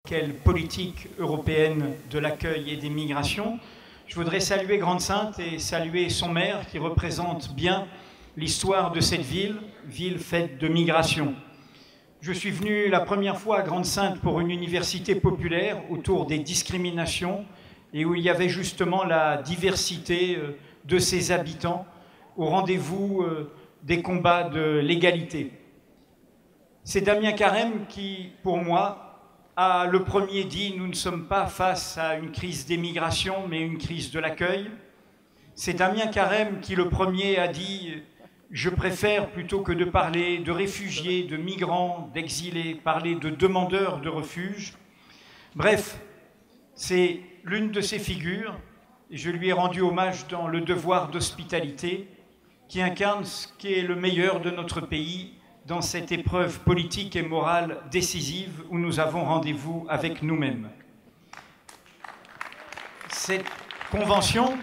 Quelle politique européenne de l'accueil et des migrations. Je voudrais saluer Grande-Synthe et saluer son maire qui représente bien l'histoire de cette ville, ville faite de migration. Je suis venu la première fois à Grande-Synthe pour une université populaire autour des discriminations et où il y avait justement la diversité de ses habitants au rendez-vous des combats de l'égalité. C'est Damien Carême qui, pour moi, a le premier dit « Nous ne sommes pas face à une crise des migrations, mais une crise de l'accueil ». C'est Damien Carême qui, le premier, a dit « Je préfère, plutôt que de parler de réfugiés, de migrants, d'exilés, parler de demandeurs de refuge ». Bref, c'est l'une de ces figures, et je lui ai rendu hommage dans le devoir d'hospitalité, qui incarne ce qui est le meilleur de notre pays, dans cette épreuve politique et morale décisive où nous avons rendez-vous avec nous-mêmes. Cette convention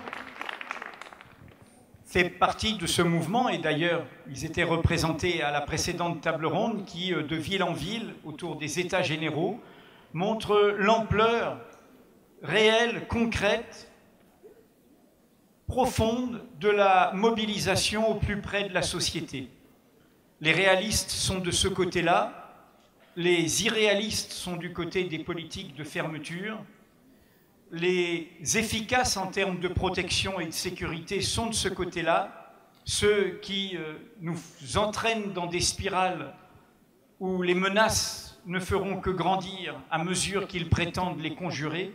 fait partie de ce mouvement, et d'ailleurs, ils étaient représentés à la précédente table ronde qui, de ville en ville, autour des États généraux, montre l'ampleur réelle, concrète, profonde de la mobilisation au plus près de la société. Les réalistes sont de ce côté-là, les irréalistes sont du côté des politiques de fermeture, les efficaces en termes de protection et de sécurité sont de ce côté-là, ceux qui nous entraînent dans des spirales où les menaces ne feront que grandir à mesure qu'ils prétendent les conjurer,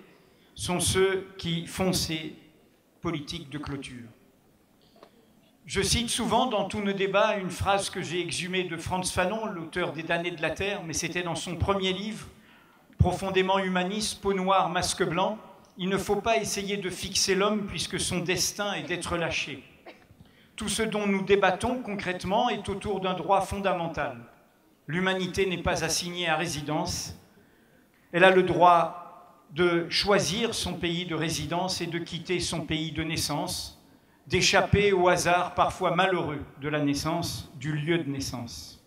sont ceux qui font ces politiques de clôture. Je cite souvent dans tous nos débats une phrase que j'ai exhumée de Frantz Fanon, l'auteur des Damnés de la Terre, mais c'était dans son premier livre, profondément humaniste, peau noire, masque blanc. Il ne faut pas essayer de fixer l'homme puisque son destin est d'être lâché. Tout ce dont nous débattons concrètement est autour d'un droit fondamental. L'humanité n'est pas assignée à résidence. Elle a le droit de choisir son pays de résidence et de quitter son pays de naissance, d'échapper au hasard parfois malheureux de la naissance, du lieu de naissance.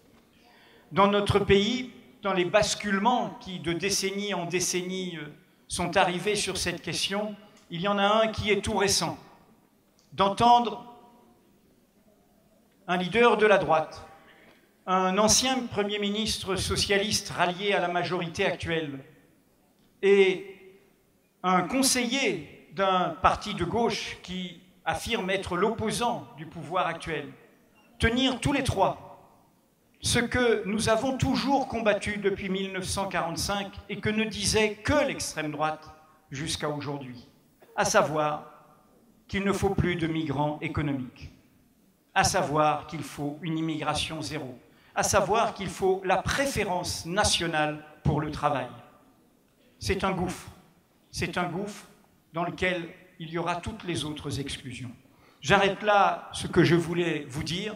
Dans notre pays, dans les basculements qui de décennie en décennie sont arrivés sur cette question, il y en a un qui est tout récent. D'entendre un leader de la droite, un ancien Premier ministre socialiste rallié à la majorité actuelle et un conseiller d'un parti de gauche qui affirme être l'opposant du pouvoir actuel, tenir tous les trois ce que nous avons toujours combattu depuis 1945 et que ne disait que l'extrême droite jusqu'à aujourd'hui, à savoir qu'il ne faut plus de migrants économiques, à savoir qu'il faut une immigration zéro, à savoir qu'il faut la préférence nationale pour le travail. C'est un gouffre dans lequel il y aura toutes les autres exclusions. J'arrête là ce que je voulais vous dire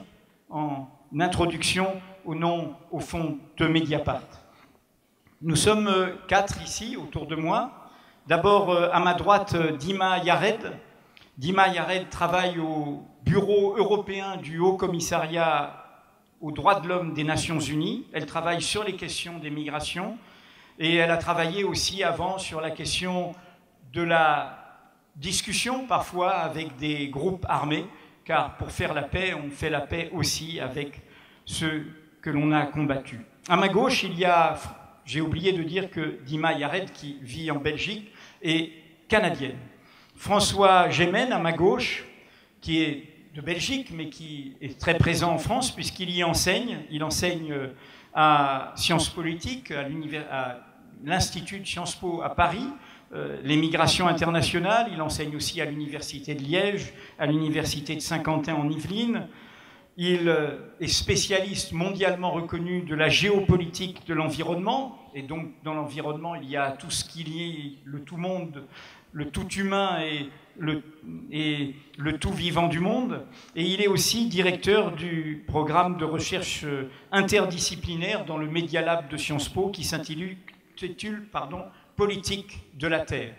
en introduction au fond de Mediapart. Nous sommes 4 ici autour de moi. D'abord, à ma droite, Dima Yared. Dima Yared travaille au Bureau européen du Haut Commissariat aux droits de l'homme des Nations Unies. Elle travaille sur les questions des migrations et elle a travaillé aussi avant sur la question de la discussion parfois avec des groupes armés, car pour faire la paix, on fait la paix aussi avec ceux que l'on a combattus. À ma gauche, il y a, j'ai oublié de dire que Dima Yared, qui vit en Belgique, est canadienne. François Gémen, à ma gauche, qui est de Belgique, mais qui est très présent en France, puisqu'il y enseigne. Il enseigne à Sciences Politiques, à l'Institut de Sciences Po à Paris, les migrations internationales. Il enseigne aussi à l'Université de Liège, à l'Université de Saint-Quentin en Yvelines. Il est spécialiste mondialement reconnu de la géopolitique de l'environnement. Et donc, dans l'environnement, il y a tout ce qui lie le tout monde, le tout humain et le tout vivant du monde. Et il est aussi directeur du programme de recherche interdisciplinaire dans le Media Lab de Sciences Po qui s'intitule Politique de la Terre.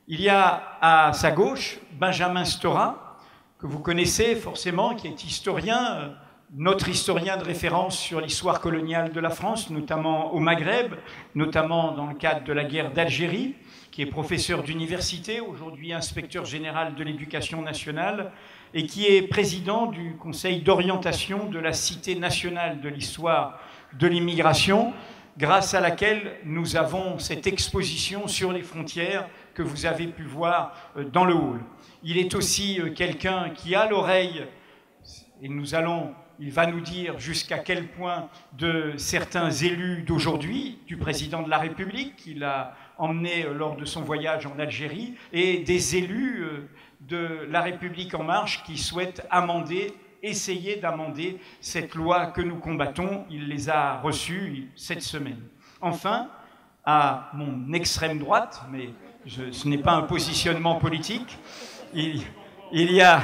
Il y a à sa gauche Benjamin Stora, que vous connaissez forcément, qui est historien, notre historien de référence sur l'histoire coloniale de la France, notamment au Maghreb, notamment dans le cadre de la guerre d'Algérie, qui est professeur d'université, aujourd'hui inspecteur général de l'éducation nationale, et qui est président du conseil d'orientation de la Cité nationale de l'histoire de l'immigration, grâce à laquelle nous avons cette exposition sur les frontières que vous avez pu voir dans le hall. Il est aussi quelqu'un qui a l'oreille, et il va nous dire jusqu'à quel point de certains élus d'aujourd'hui, du président de la République, qu'il a emmené lors de son voyage en Algérie, et des élus de la République en marche qui souhaitent essayer d'amender cette loi que nous combattons. Il les a reçus cette semaine. Enfin, à mon extrême droite, mais ce n'est pas un positionnement politique, il y a,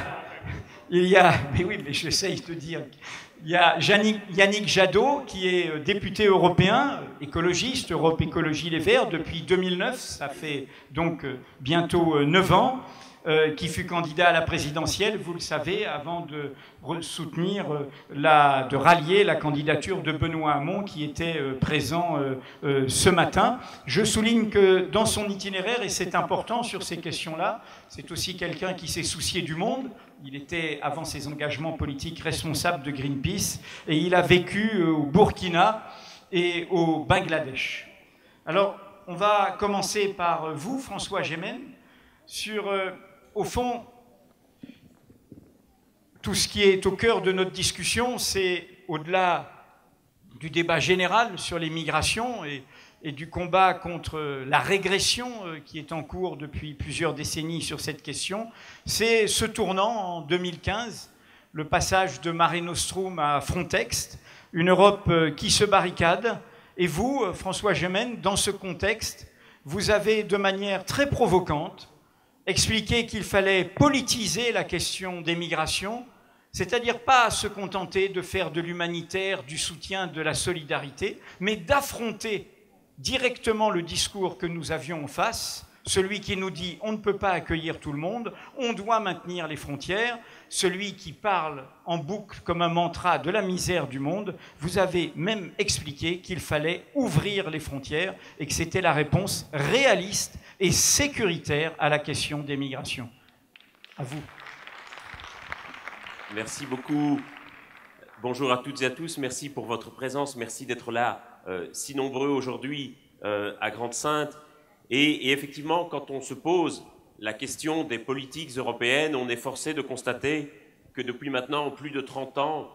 mais oui, mais j'essaye de dire, il y a Yannick Jadot, qui est député européen, écologiste, Europe Écologie Les Verts, depuis 2009, ça fait donc bientôt 9 ans, qui fut candidat à la présidentielle, vous le savez, avant de de rallier la candidature de Benoît Hamon, qui était présent ce matin. Je souligne que dans son itinéraire, et c'est important sur ces questions-là, c'est aussi quelqu'un qui s'est soucié du monde. Il était, avant ses engagements politiques, responsable de Greenpeace, et il a vécu au Burkina et au Bangladesh. Alors, on va commencer par vous, François Gémen, sur... au fond, tout ce qui est au cœur de notre discussion, c'est au-delà du débat général sur les migrations et du combat contre la régression qui est en cours depuis plusieurs décennies sur cette question, c'est ce tournant en 2015, le passage de Mare Nostrum à Frontex, une Europe qui se barricade. Et vous, François Gémen, dans ce contexte, vous avez de manière très provocante expliquer qu'il fallait politiser la question des migrations, c'est-à-dire pas se contenter de faire de l'humanitaire, du soutien, de la solidarité, mais d'affronter directement le discours que nous avions en face, celui qui nous dit on ne peut pas accueillir tout le monde, on doit maintenir les frontières, celui qui parle en boucle comme un mantra de la misère du monde. Vous avez même expliqué qu'il fallait ouvrir les frontières et que c'était la réponse réaliste et sécuritaire à la question des migrations. À vous. Merci beaucoup. Bonjour à toutes et à tous. Merci pour votre présence. Merci d'être là si nombreux aujourd'hui à Grande-Synthe. Et effectivement, quand on se pose la question des politiques européennes, on est forcé de constater que depuis maintenant plus de 30 ans,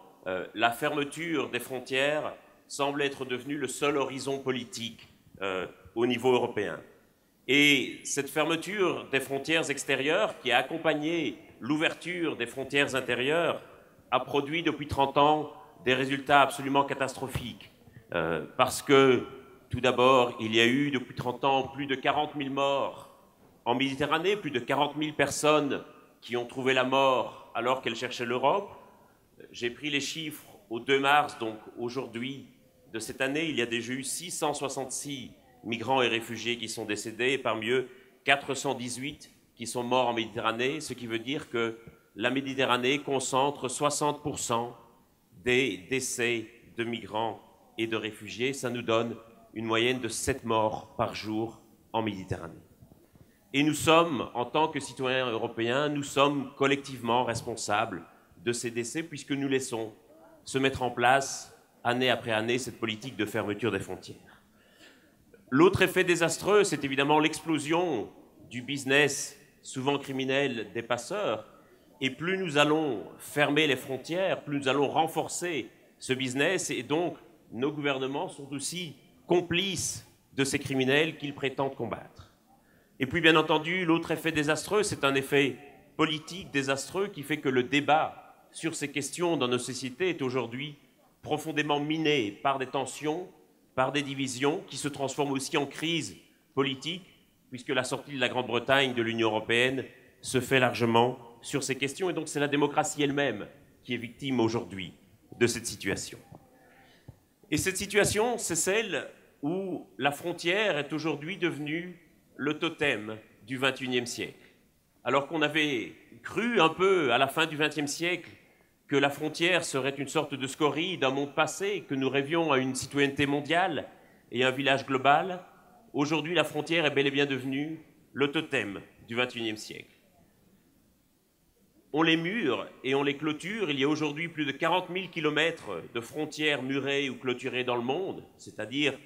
la fermeture des frontières semble être devenue le seul horizon politique au niveau européen. Et cette fermeture des frontières extérieures, qui a accompagné l'ouverture des frontières intérieures, a produit depuis 30 ans des résultats absolument catastrophiques. Parce que, tout d'abord, il y a eu depuis 30 ans plus de 40 000 morts en Méditerranée, plus de 40 000 personnes qui ont trouvé la mort alors qu'elles cherchaient l'Europe. J'ai pris les chiffres au 2 mars, donc aujourd'hui de cette année, il y a déjà eu 666 migrants et réfugiés qui sont décédés, et parmi eux 418 qui sont morts en Méditerranée, ce qui veut dire que la Méditerranée concentre 60% des décès de migrants et de réfugiés. Ça nous donne une moyenne de 7 morts par jour en Méditerranée. Et nous sommes, en tant que citoyens européens, nous sommes collectivement responsables de ces décès, puisque nous laissons se mettre en place, année après année, cette politique de fermeture des frontières. L'autre effet désastreux, c'est évidemment l'explosion du business, souvent criminel, des passeurs. Et plus nous allons fermer les frontières, plus nous allons renforcer ce business, et donc nos gouvernements sont aussi complices de ces criminels qu'ils prétendent combattre. Et puis, bien entendu, l'autre effet désastreux, c'est un effet politique désastreux qui fait que le débat sur ces questions dans nos sociétés est aujourd'hui profondément miné par des tensions, par des divisions qui se transforment aussi en crise politique, puisque la sortie de la Grande-Bretagne de l'Union européenne se fait largement sur ces questions. Et donc, c'est la démocratie elle-même qui est victime aujourd'hui de cette situation. Et cette situation, c'est celle où la frontière est aujourd'hui devenue le totem du XXIe siècle. Alors qu'on avait cru un peu à la fin du XXe siècle que la frontière serait une sorte de scorie d'un monde passé, que nous rêvions à une citoyenneté mondiale et un village global. Aujourd'hui, la frontière est bel et bien devenue le totem du XXIe siècle. On les mure et on les clôture. Il y a aujourd'hui plus de 40 000 kilomètres de frontières murées ou clôturées dans le monde, c'est-à-dire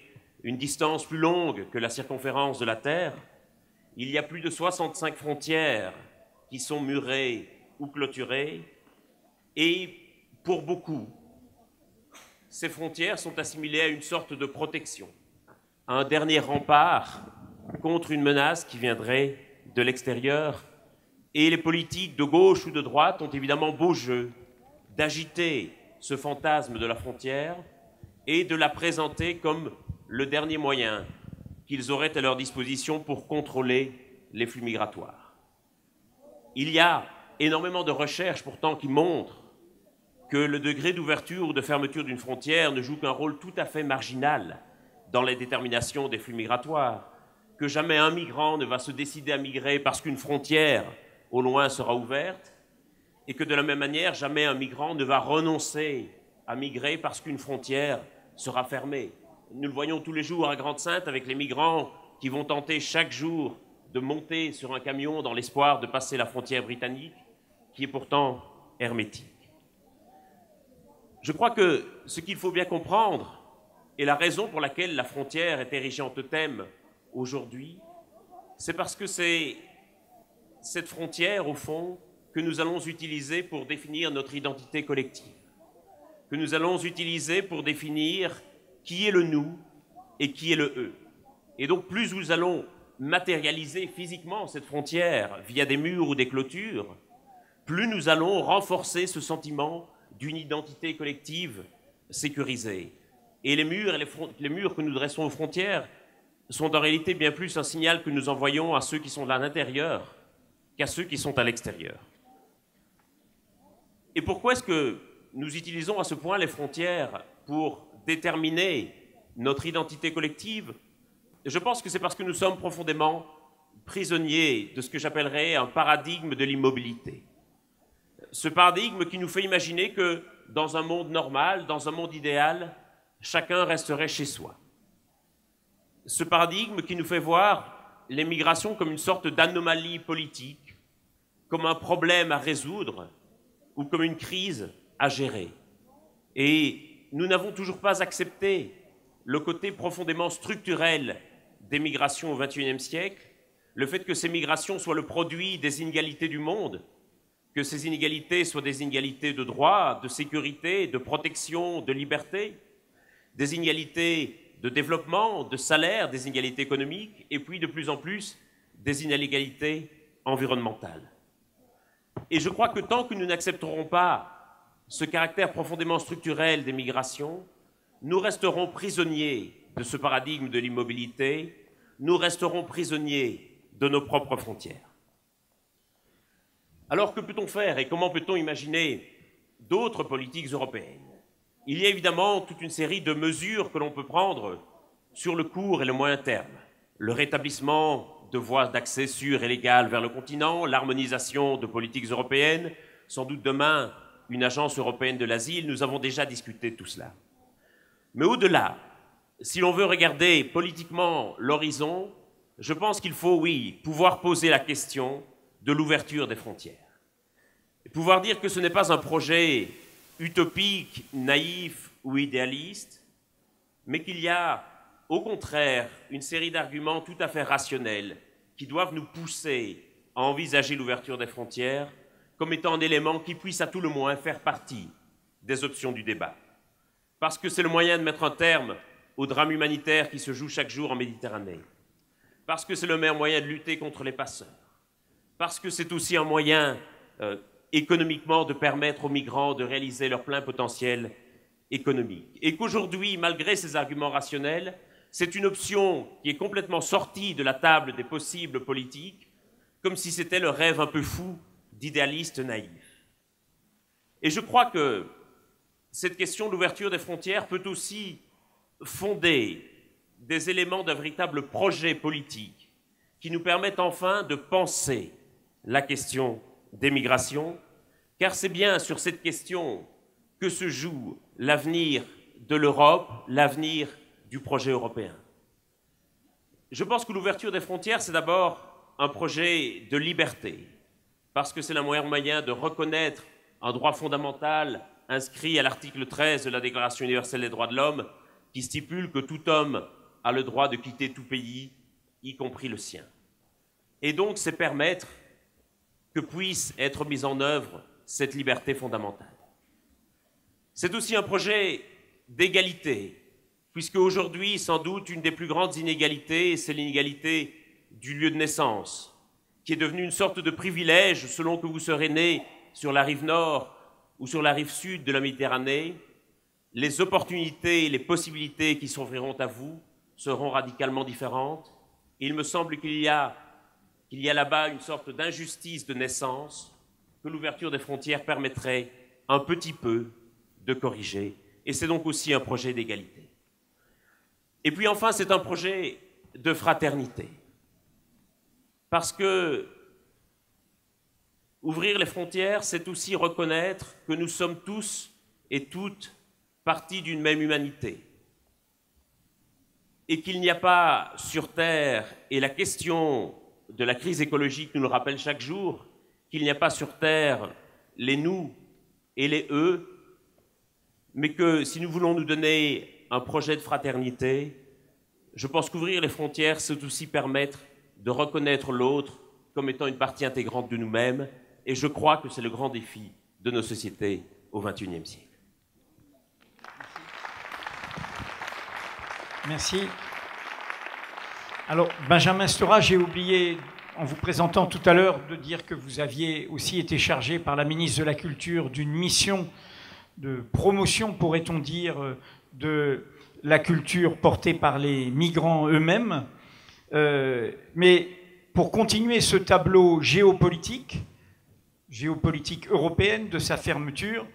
une distance plus longue que la circonférence de la Terre. Il y a plus de 65 frontières qui sont murées ou clôturées. Et pour beaucoup, ces frontières sont assimilées à une sorte de protection, à un dernier rempart contre une menace qui viendrait de l'extérieur. Et les politiques de gauche ou de droite ont évidemment beau jeu d'agiter ce fantasme de la frontière et de la présenter comme le dernier moyen qu'ils auraient à leur disposition pour contrôler les flux migratoires. Il y a énormément de recherches pourtant qui montrent que le degré d'ouverture ou de fermeture d'une frontière ne joue qu'un rôle tout à fait marginal dans la détermination des flux migratoires, que jamais un migrant ne va se décider à migrer parce qu'une frontière au loin sera ouverte, et que de la même manière, jamais un migrant ne va renoncer à migrer parce qu'une frontière sera fermée. Nous le voyons tous les jours à Grande-Synthe avec les migrants qui vont tenter chaque jour de monter sur un camion dans l'espoir de passer la frontière britannique, qui est pourtant hermétique. Je crois que ce qu'il faut bien comprendre, et la raison pour laquelle la frontière est érigée en totem aujourd'hui, c'est parce que c'est cette frontière, au fond, que nous allons utiliser pour définir notre identité collective, que nous allons utiliser pour définir qui est le nous et qui est le eux. Et donc, plus nous allons matérialiser physiquement cette frontière via des murs ou des clôtures, plus nous allons renforcer ce sentiment d'une identité collective sécurisée. Et les murs que nous dressons aux frontières sont en réalité bien plus un signal que nous envoyons à ceux qui sont à l'intérieur qu'à ceux qui sont à l'extérieur. Et pourquoi est-ce que nous utilisons à ce point les frontières pour déterminer notre identité collective? Je pense que c'est parce que nous sommes profondément prisonniers de ce que j'appellerais un paradigme de l'immobilité. Ce paradigme qui nous fait imaginer que dans un monde normal, dans un monde idéal, chacun resterait chez soi. Ce paradigme qui nous fait voir les migrations comme une sorte d'anomalie politique, comme un problème à résoudre ou comme une crise à gérer. Et nous n'avons toujours pas accepté le côté profondément structurel des migrations au XXIe siècle, le fait que ces migrations soient le produit des inégalités du monde, que ces inégalités soient des inégalités de droit, de sécurité, de protection, de liberté, des inégalités de développement, de salaire, des inégalités économiques, et puis de plus en plus des inégalités environnementales. Et je crois que tant que nous n'accepterons pas ce caractère profondément structurel des migrations, nous resterons prisonniers de ce paradigme de l'immobilité, nous resterons prisonniers de nos propres frontières. Alors que peut-on faire et comment peut-on imaginer d'autres politiques européennes? Il y a évidemment toute une série de mesures que l'on peut prendre sur le court et le moyen terme. Le rétablissement de voies d'accès sûres et légales vers le continent, l'harmonisation de politiques européennes, sans doute demain une agence européenne de l'asile, nous avons déjà discuté de tout cela. Mais au-delà, si l'on veut regarder politiquement l'horizon, je pense qu'il faut, oui, pouvoir poser la question de l'ouverture des frontières. Et pouvoir dire que ce n'est pas un projet utopique, naïf ou idéaliste, mais qu'il y a, au contraire, une série d'arguments tout à fait rationnels qui doivent nous pousser à envisager l'ouverture des frontières comme étant un élément qui puisse à tout le moins faire partie des options du débat. Parce que c'est le moyen de mettre un terme au drame humanitaire qui se joue chaque jour en Méditerranée. Parce que c'est le meilleur moyen de lutter contre les passeurs. Parce que c'est aussi un moyen économiquement de permettre aux migrants de réaliser leur plein potentiel économique. Et qu'aujourd'hui, malgré ces arguments rationnels, c'est une option qui est complètement sortie de la table des possibles politiques, comme si c'était le rêve un peu fou d'idéalistes naïfs. Et je crois que cette question de l'ouverture des frontières peut aussi fonder des éléments d'un véritable projet politique qui nous permettent enfin de penser la question des migrations, car c'est bien sur cette question que se joue l'avenir de l'Europe, l'avenir du projet européen. Je pense que l'ouverture des frontières, c'est d'abord un projet de liberté, parce que c'est le meilleur moyen de reconnaître un droit fondamental inscrit à l'article 13 de la Déclaration universelle des droits de l'homme, qui stipule que tout homme a le droit de quitter tout pays, y compris le sien. Et donc, c'est permettre que puisse être mise en œuvre cette liberté fondamentale. C'est aussi un projet d'égalité, puisque aujourd'hui, sans doute, une des plus grandes inégalités, c'est l'inégalité du lieu de naissance, qui est devenue une sorte de privilège selon que vous serez né sur la rive nord ou sur la rive sud de la Méditerranée. Les opportunités et les possibilités qui s'offriront à vous seront radicalement différentes. Et il me semble qu'il y a là-bas une sorte d'injustice de naissance que l'ouverture des frontières permettrait un petit peu de corriger. Et c'est donc aussi un projet d'égalité. Et puis enfin, c'est un projet de fraternité. Parce que ouvrir les frontières, c'est aussi reconnaître que nous sommes tous et toutes partie d'une même humanité. Et qu'il n'y a pas sur Terre, et la question de la crise écologique nous le rappelle chaque jour, qu'il n'y a pas sur Terre les nous et les eux, mais que si nous voulons nous donner un projet de fraternité, je pense qu'ouvrir les frontières, c'est aussi permettre de reconnaître l'autre comme étant une partie intégrante de nous-mêmes, et je crois que c'est le grand défi de nos sociétés au XXIe siècle. Merci. Alors, Benjamin Stora, j'ai oublié, en vous présentant tout à l'heure, de dire que vous aviez aussi été chargé par la ministre de la Culture d'une mission de promotion, pourrait-on dire, de la culture portée par les migrants eux-mêmes. Mais pour continuer ce tableau géopolitique européenne de sa fermeture,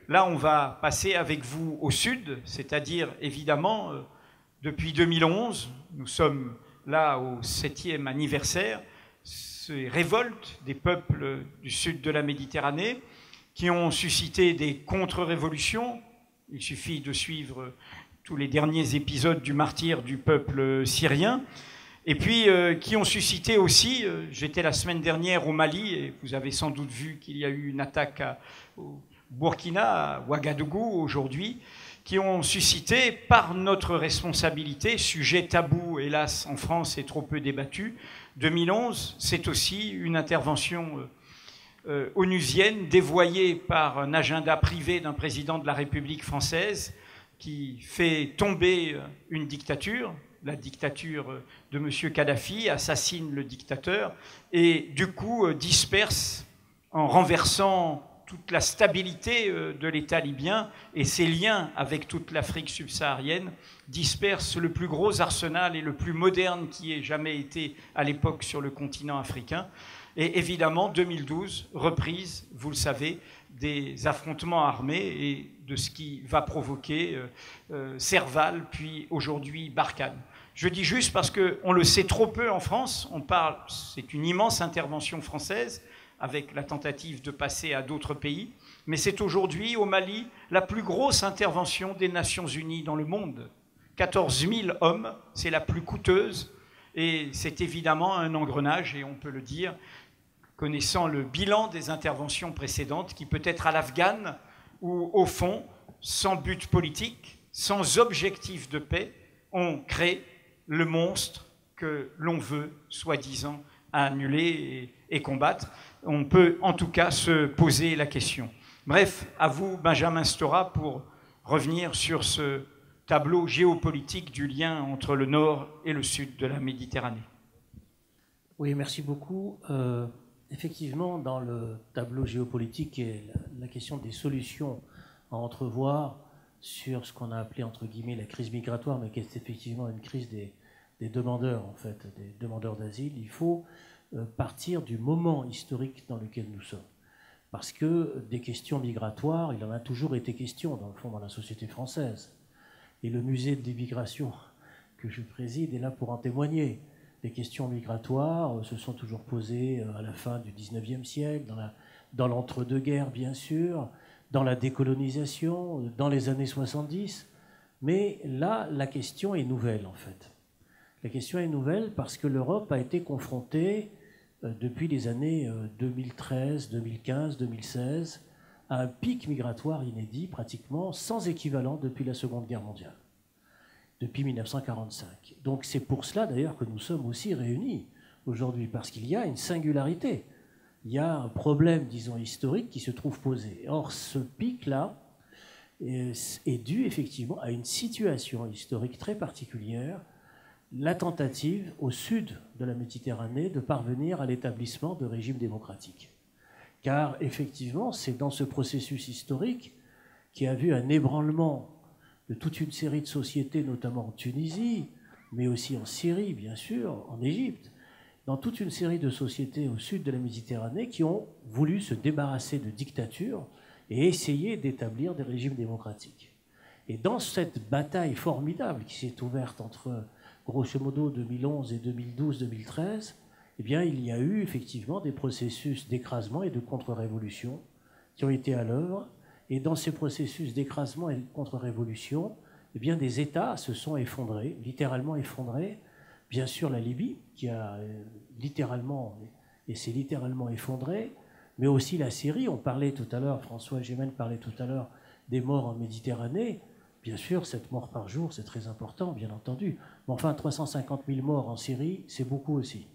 là, on va passer avec vous au sud, c'est-à-dire, évidemment, depuis 2011, nous sommes là au 7e anniversaire, ces révoltes des peuples du sud de la Méditerranée qui ont suscité des contre-révolutions. Il suffit de suivre tous les derniers épisodes du martyre du peuple syrien. Et puis qui ont suscité aussi, j'étais la semaine dernière au Mali, et vous avez sans doute vu qu'il y a eu une attaque au Burkina, à Ouagadougou aujourd'hui, qui ont suscité, par notre responsabilité, sujet tabou, hélas, en France et trop peu débattu, 2011, c'est aussi une intervention onusienne, dévoyée par un agenda privé d'un président de la République française, qui fait tomber une dictature, la dictature de M. Kadhafi, assassine le dictateur, et du coup disperse, en renversant toute la stabilité de l'État libyen et ses liens avec toute l'Afrique subsaharienne, disperse le plus gros arsenal et le plus moderne qui ait jamais été à l'époque sur le continent africain. Et évidemment, 2012, reprise, vous le savez, des affrontements armés et de ce qui va provoquer Serval, puis aujourd'hui Barkhane. Je dis juste parce qu'on le sait trop peu en France, on parle, c'est une immense intervention française, avec la tentative de passer à d'autres pays, mais c'est aujourd'hui, au Mali, la plus grosse intervention des Nations Unies dans le monde. 14 000 hommes, c'est la plus coûteuse, et c'est évidemment un engrenage, et on peut le dire, connaissant le bilan des interventions précédentes, qui peut être à l'Afghane, où, au fond, sans but politique, sans objectif de paix, on crée le monstre que l'on veut, soi-disant, annuler et combattre. On peut en tout cas se poser la question. Bref, à vous, Benjamin Stora, pour revenir sur ce tableau géopolitique du lien entre le nord et le sud de la Méditerranée. Oui, merci beaucoup. Effectivement, dans le tableau géopolitique et la question des solutions à entrevoir sur ce qu'on a appelé, entre guillemets, la crise migratoire, mais qui est effectivement une crise des demandeurs, en fait, des demandeurs d'asile, il faut partir du moment historique dans lequel nous sommes. Parce que des questions migratoires, il en a toujours été question, dans le fond, dans la société française. Et le musée de l'immigration que je préside est là pour en témoigner. Les questions migratoires se sont toujours posées à la fin du XIXe siècle, dans l'entre-deux-guerres, bien sûr, dans la décolonisation, dans les années 70. Mais là, la question est nouvelle, en fait. La question est nouvelle parce que l'Europe a été confrontée, depuis les années 2013, 2015, 2016, à un pic migratoire inédit, pratiquement sans équivalent depuis la Seconde Guerre mondiale, depuis 1945. Donc c'est pour cela, d'ailleurs, que nous sommes aussi réunis aujourd'hui, parce qu'il y a une singularité. Il y a un problème, disons, historique qui se trouve posé. Or, ce pic-là est dû effectivement à une situation historique très particulière, la tentative au sud de la Méditerranée de parvenir à l'établissement de régimes démocratiques. Car effectivement, c'est dans ce processus historique qui a vu un ébranlement de toute une série de sociétés, notamment en Tunisie, mais aussi en Syrie, bien sûr, en Égypte, dans toute une série de sociétés au sud de la Méditerranée qui ont voulu se débarrasser de dictatures et essayer d'établir des régimes démocratiques. Et dans cette bataille formidable qui s'est ouverte entre, grosso modo, 2011 et 2012-2013, eh bien, il y a eu effectivement des processus d'écrasement et de contre-révolution qui ont été à l'œuvre. Et dans ces processus d'écrasement et de contre-révolution, eh bien, des États se sont effondrés, littéralement effondrés. Bien sûr, la Libye, qui a littéralement, et s'est littéralement effondrée, mais aussi la Syrie. On parlait tout à l'heure, François Gémen parlait tout à l'heure des morts en Méditerranée. Bien sûr, 7 morts par jour, c'est très important, bien entendu. Mais enfin, 350 000 morts en Syrie, c'est beaucoup aussi.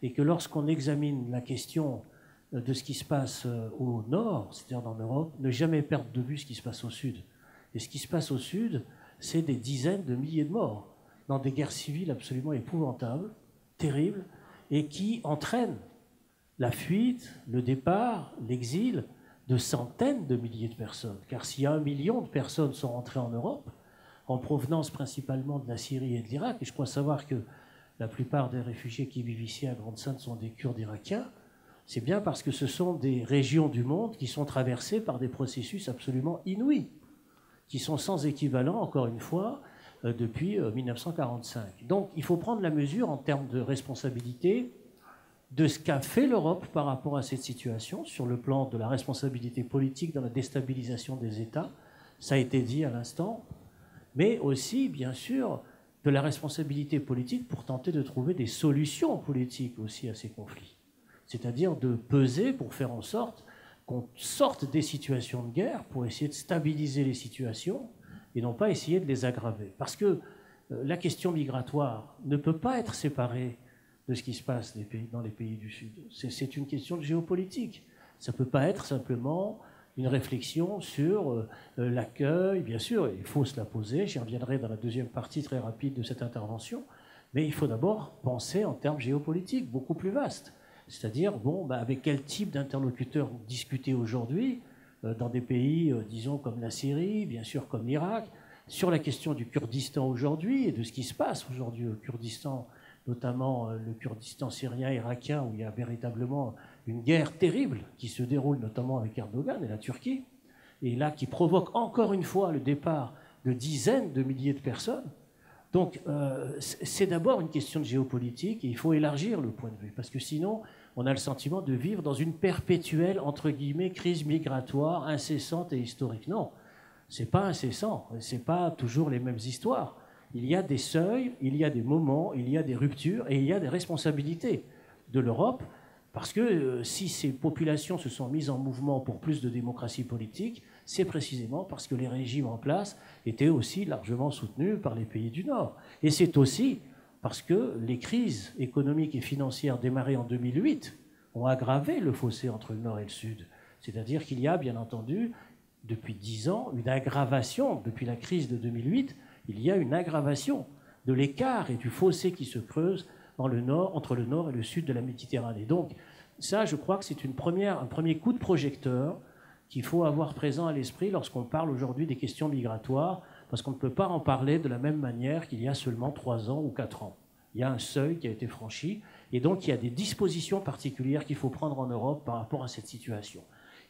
Et que lorsqu'on examine la question de ce qui se passe au nord, c'est-à-dire en Europe, ne jamais perdre de vue ce qui se passe au sud. Et ce qui se passe au sud, c'est des dizaines de milliers de morts dans des guerres civiles absolument épouvantables, terribles, et qui entraînent la fuite, le départ, l'exil de centaines de milliers de personnes. Car si 1 million de personnes sont rentrées en Europe, en provenance principalement de la Syrie et de l'Irak, et je crois savoir que la plupart des réfugiés qui vivent ici à Grande-Sainte sont des Kurdes irakiens, c'est bien parce que ce sont des régions du monde qui sont traversées par des processus absolument inouïs, qui sont sans équivalent, encore une fois, depuis 1945. Donc il faut prendre la mesure en termes de responsabilité de ce qu'a fait l'Europe par rapport à cette situation, sur le plan de la responsabilité politique dans la déstabilisation des États, ça a été dit à l'instant, mais aussi, bien sûr, de la responsabilité politique pour tenter de trouver des solutions politiques aussi à ces conflits. C'est-à-dire de peser pour faire en sorte qu'on sorte des situations de guerre pour essayer de stabiliser les situations et non pas essayer de les aggraver. Parce que la question migratoire ne peut pas être séparée de ce qui se passe dans les pays du Sud. C'est une question de géopolitique. Ça ne peut pas être simplement une réflexion sur l'accueil. Bien sûr, il faut se la poser, j'y reviendrai dans la deuxième partie très rapide de cette intervention, mais il faut d'abord penser en termes géopolitiques, beaucoup plus vastes. C'est-à-dire, bon, avec quel type d'interlocuteurs discuter aujourd'hui dans des pays, disons, comme la Syrie, bien sûr comme l'Irak, sur la question du Kurdistan aujourd'hui et de ce qui se passe aujourd'hui au Kurdistan, notamment le Kurdistan syrien, irakien, où il y a véritablement une guerre terrible qui se déroule notamment avec Erdogan et la Turquie, et là qui provoque encore une fois le départ de dizaines de milliers de personnes. Donc c'est d'abord une question de géopolitique et il faut élargir le point de vue, parce que sinon on a le sentiment de vivre dans une perpétuelle, entre guillemets, crise migratoire incessante et historique. Non, c'est pas incessant, c'est pas toujours les mêmes histoires. Il y a des seuils, il y a des moments, il y a des ruptures et il y a des responsabilités de l'Europe, parce que si ces populations se sont mises en mouvement pour plus de démocratie politique, c'est précisément parce que les régimes en place étaient aussi largement soutenus par les pays du Nord. Et c'est aussi parce que les crises économiques et financières démarrées en 2008 ont aggravé le fossé entre le Nord et le Sud. C'est-à-dire qu'il y a, bien entendu, depuis 10 ans, une aggravation, depuis la crise de 2008, il y a une aggravation de l'écart et du fossé qui se creuse entre le nord et le sud de la Méditerranée. Donc ça, je crois que c'est un premier coup de projecteur qu'il faut avoir présent à l'esprit lorsqu'on parle aujourd'hui des questions migratoires, parce qu'on ne peut pas en parler de la même manière qu'il y a seulement 3 ans ou 4 ans. Il y a un seuil qui a été franchi, et donc il y a des dispositions particulières qu'il faut prendre en Europe par rapport à cette situation.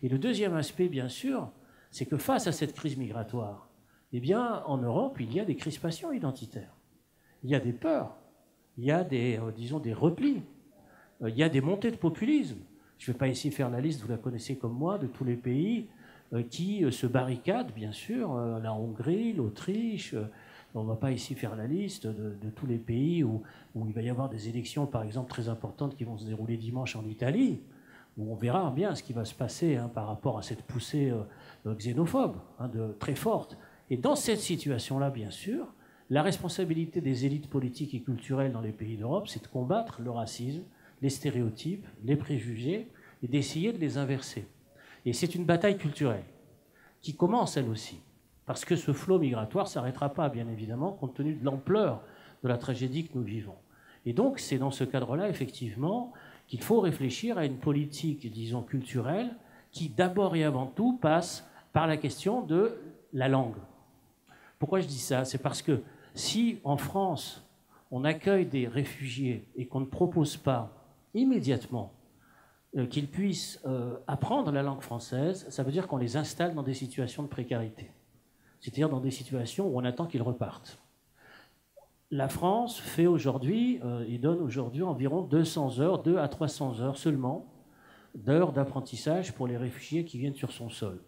Et le deuxième aspect, bien sûr, c'est que face à cette crise migratoire, eh bien, en Europe, il y a des crispations identitaires. Il y a des peurs, il y a des replis, il y a des montées de populisme. Je ne vais pas essayer de faire la liste, vous la connaissez comme moi, de tous les pays qui se barricadent, bien sûr, la Hongrie, l'Autriche. On ne va pas ici faire la liste de tous les pays où il va y avoir des élections, par exemple, très importantes qui vont se dérouler dimanche en Italie, où on verra bien ce qui va se passer par rapport à cette poussée xénophobe, très forte. Et dans cette situation-là, bien sûr, la responsabilité des élites politiques et culturelles dans les pays d'Europe, c'est de combattre le racisme, les stéréotypes, les préjugés, et d'essayer de les inverser. Et c'est une bataille culturelle qui commence, elle aussi, parce que ce flot migratoire ne s'arrêtera pas, bien évidemment, compte tenu de l'ampleur de la tragédie que nous vivons. Et donc, c'est dans ce cadre-là, effectivement, qu'il faut réfléchir à une politique, disons, culturelle, qui, d'abord et avant tout, passe par la question de la langue. Pourquoi je dis ça? C'est parce que si, en France, on accueille des réfugiés et qu'on ne propose pas immédiatement qu'ils puissent apprendre la langue française, ça veut dire qu'on les installe dans des situations de précarité. C'est-à-dire dans des situations où on attend qu'ils repartent. La France fait aujourd'hui, il donne aujourd'hui environ 200 heures, 2 à 300 heures seulement, d'heures d'apprentissage pour les réfugiés qui viennent sur son sol.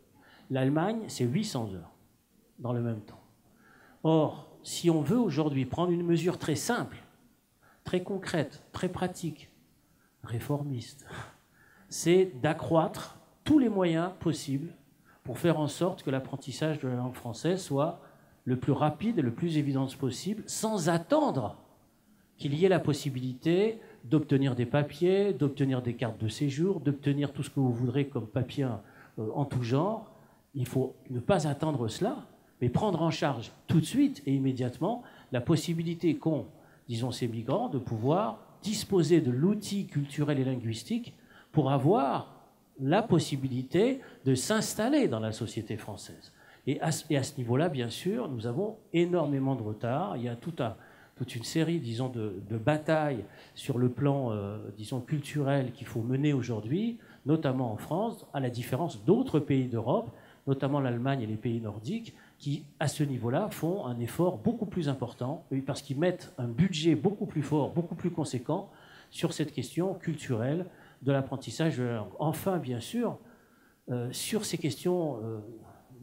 L'Allemagne, c'est 800 heures dans le même temps. Or, si on veut aujourd'hui prendre une mesure très simple, très concrète, très pratique, réformiste, c'est d'accroître tous les moyens possibles pour faire en sorte que l'apprentissage de la langue française soit le plus rapide et le plus évident possible, sans attendre qu'il y ait la possibilité d'obtenir des papiers, d'obtenir des cartes de séjour, d'obtenir tout ce que vous voudrez comme papier en tout genre. Il faut ne pas attendre cela, mais prendre en charge tout de suite et immédiatement la possibilité qu'ont, disons, ces migrants de pouvoir disposer de l'outil culturel et linguistique pour avoir la possibilité de s'installer dans la société française. Et à ce niveau-là, bien sûr, nous avons énormément de retard. Il y a toute une série, disons, de batailles sur le plan, disons, culturel qu'il faut mener aujourd'hui, notamment en France, à la différence d'autres pays d'Europe, notamment l'Allemagne et les pays nordiques, qui, à ce niveau-là, font un effort beaucoup plus important, parce qu'ils mettent un budget beaucoup plus fort, beaucoup plus conséquent sur cette question culturelle de l'apprentissage de la langue. Enfin, bien sûr, sur ces questions,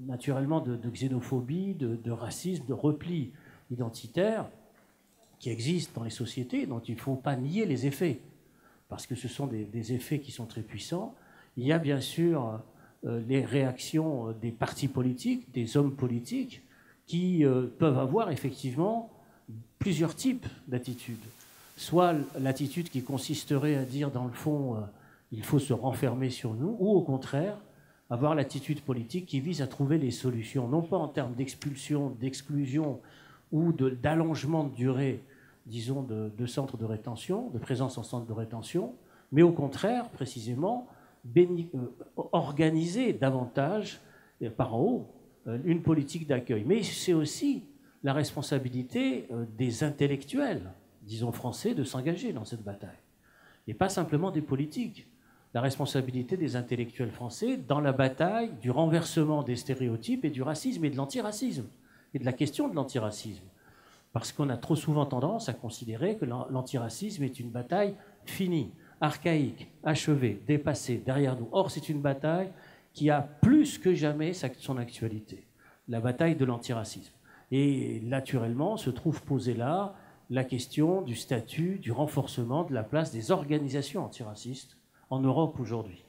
naturellement, de xénophobie, de racisme, de repli identitaire, qui existent dans les sociétés, dont il ne faut pas nier les effets, parce que ce sont des effets qui sont très puissants. Il y a bien sûr les réactions des partis politiques, des hommes politiques, qui peuvent avoir effectivement plusieurs types d'attitudes. Soit l'attitude qui consisterait à dire, dans le fond, il faut se renfermer sur nous, ou au contraire, avoir l'attitude politique qui vise à trouver les solutions, non pas en termes d'expulsion, d'exclusion ou d'allongement de durée, disons, de centres de rétention, de présence en centre de rétention, mais au contraire, précisément, organiser davantage, par en haut, une politique d'accueil. Mais c'est aussi la responsabilité des intellectuels, disons français, de s'engager dans cette bataille. Et pas simplement des politiques. La responsabilité des intellectuels français dans la bataille du renversement des stéréotypes et du racisme et de l'antiracisme, et de la question de l'antiracisme. Parce qu'on a trop souvent tendance à considérer que l'antiracisme est une bataille finie, archaïque, achevée, dépassée, derrière nous. Or, c'est une bataille qui a plus que jamais son actualité, la bataille de l'antiracisme. Et naturellement, se trouve posée là la question du statut, du renforcement de la place des organisations antiracistes en Europe aujourd'hui,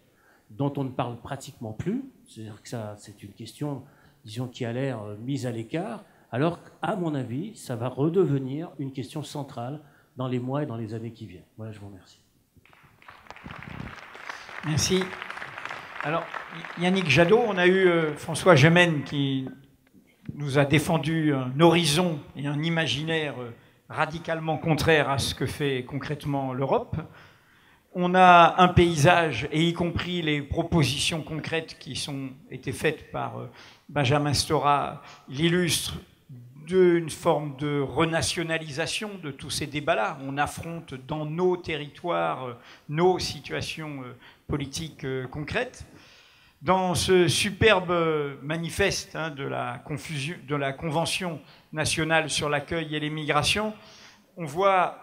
dont on ne parle pratiquement plus. C'est-à-dire que c'est une question, disons, qui a l'air mise à l'écart, alors qu'à mon avis, ça va redevenir une question centrale dans les mois et dans les années qui viennent. Voilà, je vous remercie. Merci. Alors, Yannick Jadot, on a eu François Gemène qui nous a défendu un horizon et un imaginaire radicalement contraire à ce que fait concrètement l'Europe. On a un paysage, et y compris les propositions concrètes qui ont été faites par Benjamin Stora, l'illustre d'une forme de renationalisation de tous ces débats-là. On affronte dans nos territoires nos situations politiques concrètes. Dans ce superbe manifeste de la Convention nationale sur l'accueil et les migrations, on voit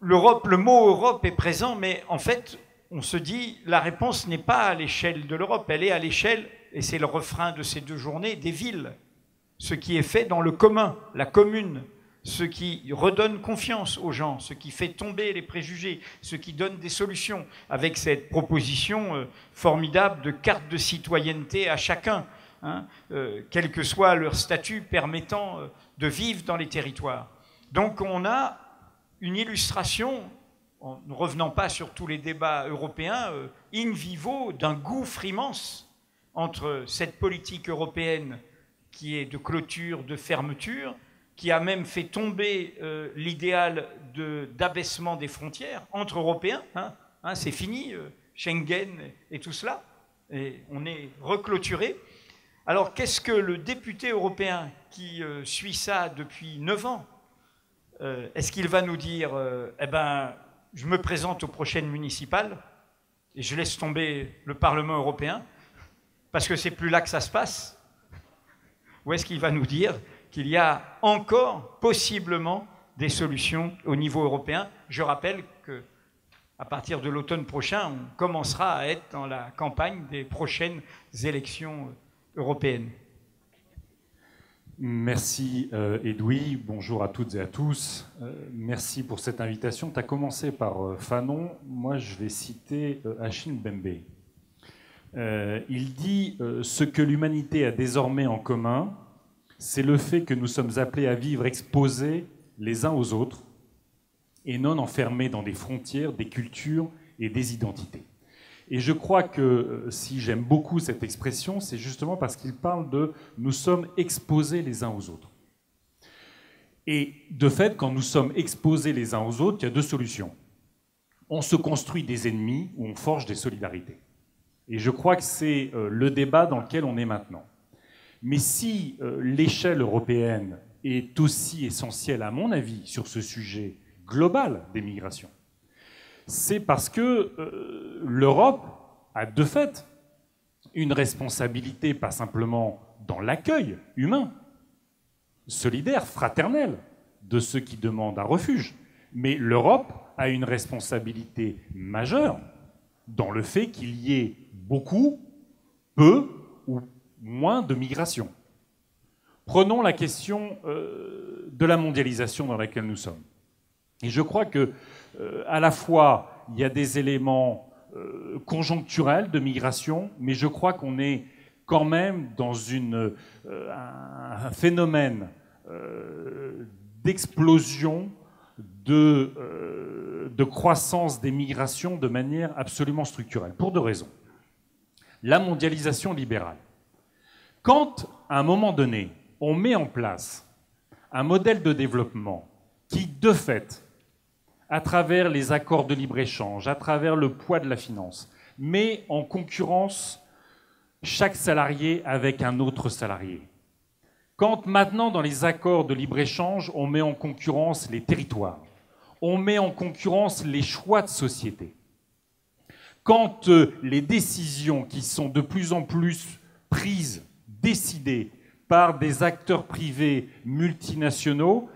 l'Europe, le mot Europe est présent, mais en fait, on se dit, la réponse n'est pas à l'échelle de l'Europe, elle est à l'échelle, et c'est le refrain de ces 2 journées, des villes. Ce qui est fait dans le commun, la commune, ce qui redonne confiance aux gens, ce qui fait tomber les préjugés, ce qui donne des solutions, avec cette proposition formidable de carte de citoyenneté à chacun, hein, quel que soit leur statut permettant de vivre dans les territoires. Donc on a une illustration, en ne revenant pas sur tous les débats européens, in vivo, d'un gouffre immense entre cette politique européenne qui est de clôture, de fermeture, qui a même fait tomber l'idéal d'abaissement des frontières entre Européens. C'est fini, Schengen et tout cela, et on est reclôturé. Alors qu'est-ce que le député européen qui suit ça depuis 9 ans, est-ce qu'il va nous dire eh ben, je me présente aux prochaines municipales et je laisse tomber le Parlement européen parce que c'est plus là que ça se passe? Ou est-ce qu'il va nous dire qu'il y a encore possiblement des solutions au niveau européen? Je rappelle qu'à partir de l'automne prochain, on commencera à être dans la campagne des prochaines élections européennes. Merci Edoui, bonjour à toutes et à tous. Merci pour cette invitation. Tu as commencé par Fanon, moi je vais citer Achille Mbembe. Il dit « Ce que l'humanité a désormais en commun, c'est le fait que nous sommes appelés à vivre exposés les uns aux autres et non enfermés dans des frontières, des cultures et des identités. » Et je crois que si j'aime beaucoup cette expression, c'est justement parce qu'il parle de « nous sommes exposés les uns aux autres ». Et de fait, quand nous sommes exposés les uns aux autres, il y a 2 solutions. On se construit des ennemis ou on forge des solidarités. Et je crois que c'est le débat dans lequel on est maintenant. Mais si l'échelle européenne est aussi essentielle, à mon avis, sur ce sujet global des migrations, c'est parce que l'Europe a de fait une responsabilité, pas simplement dans l'accueil humain, solidaire, fraternel, de ceux qui demandent un refuge, mais l'Europe a une responsabilité majeure dans le fait qu'il y ait beaucoup, peu ou moins de migration. Prenons la question de la mondialisation dans laquelle nous sommes. Et je crois que à la fois, il y a des éléments conjoncturels de migration, mais je crois qu'on est quand même dans un phénomène d'explosion, de croissance des migrations de manière absolument structurelle, pour 2 raisons. La mondialisation libérale. Quand, à un moment donné, on met en place un modèle de développement qui, de fait, à travers les accords de libre-échange, à travers le poids de la finance, met en concurrence chaque salarié avec un autre salarié. Quand maintenant, dans les accords de libre-échange, on met en concurrence les territoires, on met en concurrence les choix de société, quand les décisions qui sont de plus en plus prises, décidées par des acteurs privés multinationaux,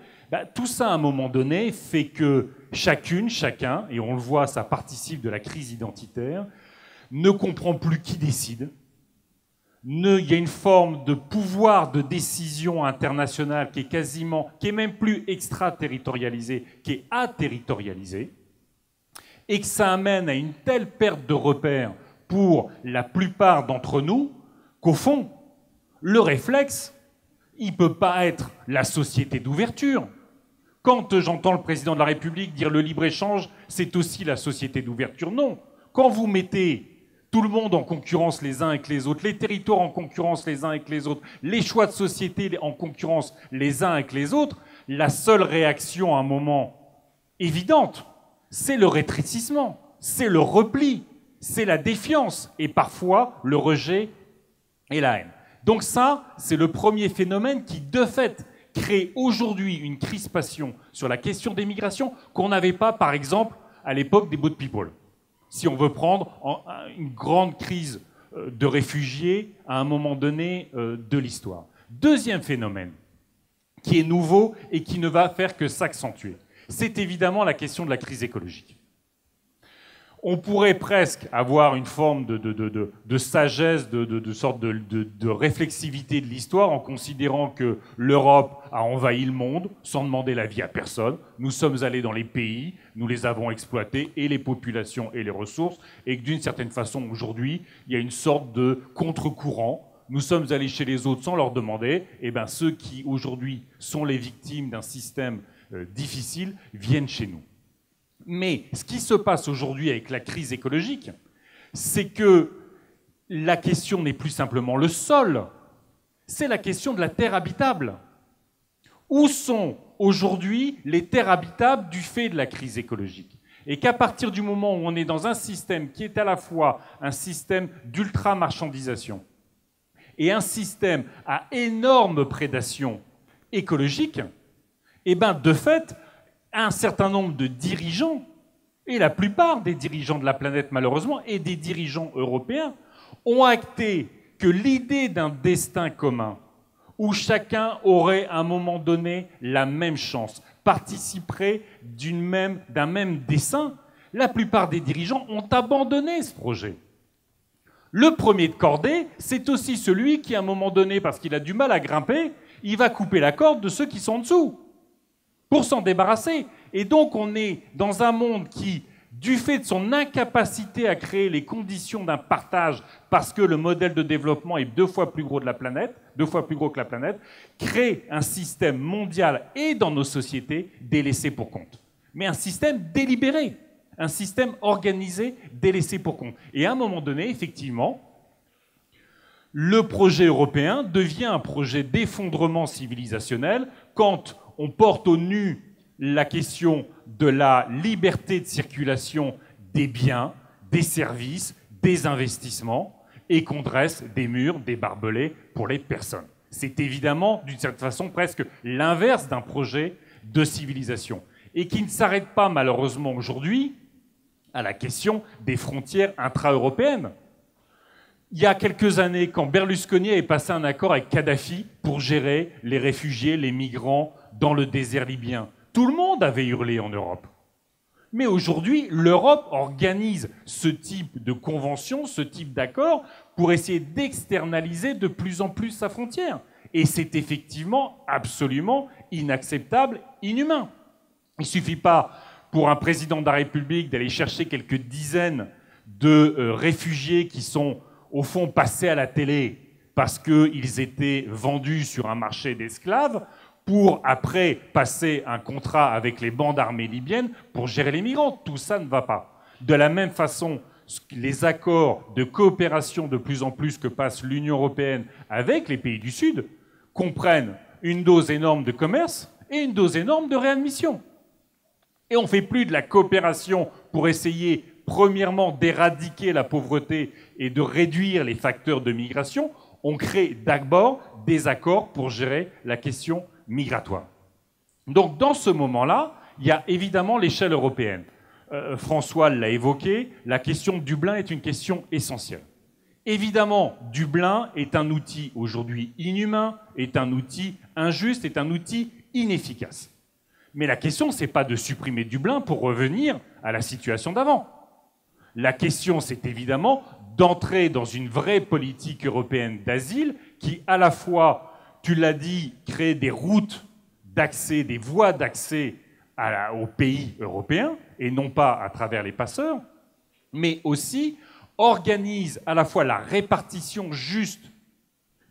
tout ça, à un moment donné, fait que chacune, chacun, et on le voit, ça participe de la crise identitaire, ne comprend plus qui décide. Il y a une forme de pouvoir de décision internationale qui est même plus extraterritorialisée, qui est aterritorialisée, et que ça amène à une telle perte de repères pour la plupart d'entre nous, qu'au fond, le réflexe, il ne peut pas être la société d'ouverture. Quand j'entends le président de la République dire le libre-échange, c'est aussi la société d'ouverture. Non. Quand vous mettez tout le monde en concurrence les uns avec les autres, les territoires en concurrence les uns avec les autres, les choix de société en concurrence les uns avec les autres, la seule réaction à un moment évidente, c'est le rétrécissement, c'est le repli, c'est la défiance et parfois le rejet et la haine. Donc ça, c'est le premier phénomène qui, de fait, crée aujourd'hui une crispation sur la question des migrations qu'on n'avait pas, par exemple, à l'époque des boat people. Si on veut prendre une grande crise de réfugiés à un moment donné de l'histoire. Deuxième phénomène, qui est nouveau et qui ne va faire que s'accentuer, c'est évidemment la question de la crise écologique. On pourrait presque avoir une forme de sagesse, de sorte de réflexivité de l'histoire en considérant que l'Europe a envahi le monde sans demander l'avis à personne. Nous sommes allés dans les pays, nous les avons exploités, et les populations et les ressources, et que d'une certaine façon, aujourd'hui, il y a une sorte de contre-courant. Nous sommes allés chez les autres sans leur demander. Et bien, ceux qui, aujourd'hui, sont les victimes d'un système difficile, viennent chez nous. Mais ce qui se passe aujourd'hui avec la crise écologique, c'est que la question n'est plus simplement le sol, c'est la question de la terre habitable. Où sont aujourd'hui les terres habitables du fait de la crise écologique? Et qu'à partir du moment où on est dans un système qui est à la fois un système d'ultra-marchandisation et un système à énorme prédation écologique, eh ben de fait, un certain nombre de dirigeants, et la plupart des dirigeants de la planète malheureusement, et des dirigeants européens, ont acté que l'idée d'un destin commun, où chacun aurait à un moment donné la même chance, participerait d'un même dessein, la plupart des dirigeants ont abandonné ce projet. Le premier de cordée, c'est aussi celui qui, à un moment donné, parce qu'il a du mal à grimper, il va couper la corde de ceux qui sont en dessous, pour s'en débarrasser. Et donc on est dans un monde qui, du fait de son incapacité à créer les conditions d'un partage, parce que le modèle de développement est 2 fois plus gros que la planète, crée un système mondial et dans nos sociétés délaissé pour compte. Mais un système délibéré, un système organisé délaissé pour compte. Et à un moment donné, effectivement, le projet européen devient un projet d'effondrement civilisationnel quand on porte au nu la question de la liberté de circulation des biens, des services, des investissements, et qu'on dresse des murs, des barbelés pour les personnes. C'est évidemment, d'une certaine façon, presque l'inverse d'un projet de civilisation, et qui ne s'arrête pas, malheureusement, aujourd'hui, à la question des frontières intra-européennes. Il y a quelques années, quand Berlusconi avait passé un accord avec Kadhafi pour gérer les réfugiés, les migrants dans le désert libyen, tout le monde avait hurlé en Europe. Mais aujourd'hui, l'Europe organise ce type de convention, ce type d'accord, pour essayer d'externaliser de plus en plus sa frontière. Et c'est effectivement absolument inacceptable, inhumain. Il ne suffit pas pour un président de la République d'aller chercher quelques dizaines de réfugiés qui sont, au fond, passés à la télé parce qu'ils étaient vendus sur un marché d'esclaves, pour après passer un contrat avec les bandes armées libyennes pour gérer les migrants. Tout ça ne va pas. De la même façon, les accords de coopération de plus en plus que passe l'Union européenne avec les pays du Sud comprennent une dose énorme de commerce et une dose énorme de réadmission. Et on ne fait plus de la coopération pour essayer, premièrement, d'éradiquer la pauvreté et de réduire les facteurs de migration. On crée d'abord des accords pour gérer la question migratoire. Donc dans ce moment-là, il y a évidemment l'échelle européenne. François l'a évoqué, la question de Dublin est une question essentielle. Évidemment, Dublin est un outil aujourd'hui inhumain, est un outil injuste, est un outil inefficace. Mais la question, ce n'est pas de supprimer Dublin pour revenir à la situation d'avant. La question, c'est évidemment d'entrer dans une vraie politique européenne d'asile qui, à la fois, tu l'as dit, crée des routes d'accès, des voies d'accès aux pays européens, et non pas à travers les passeurs, mais aussi organise à la fois la répartition juste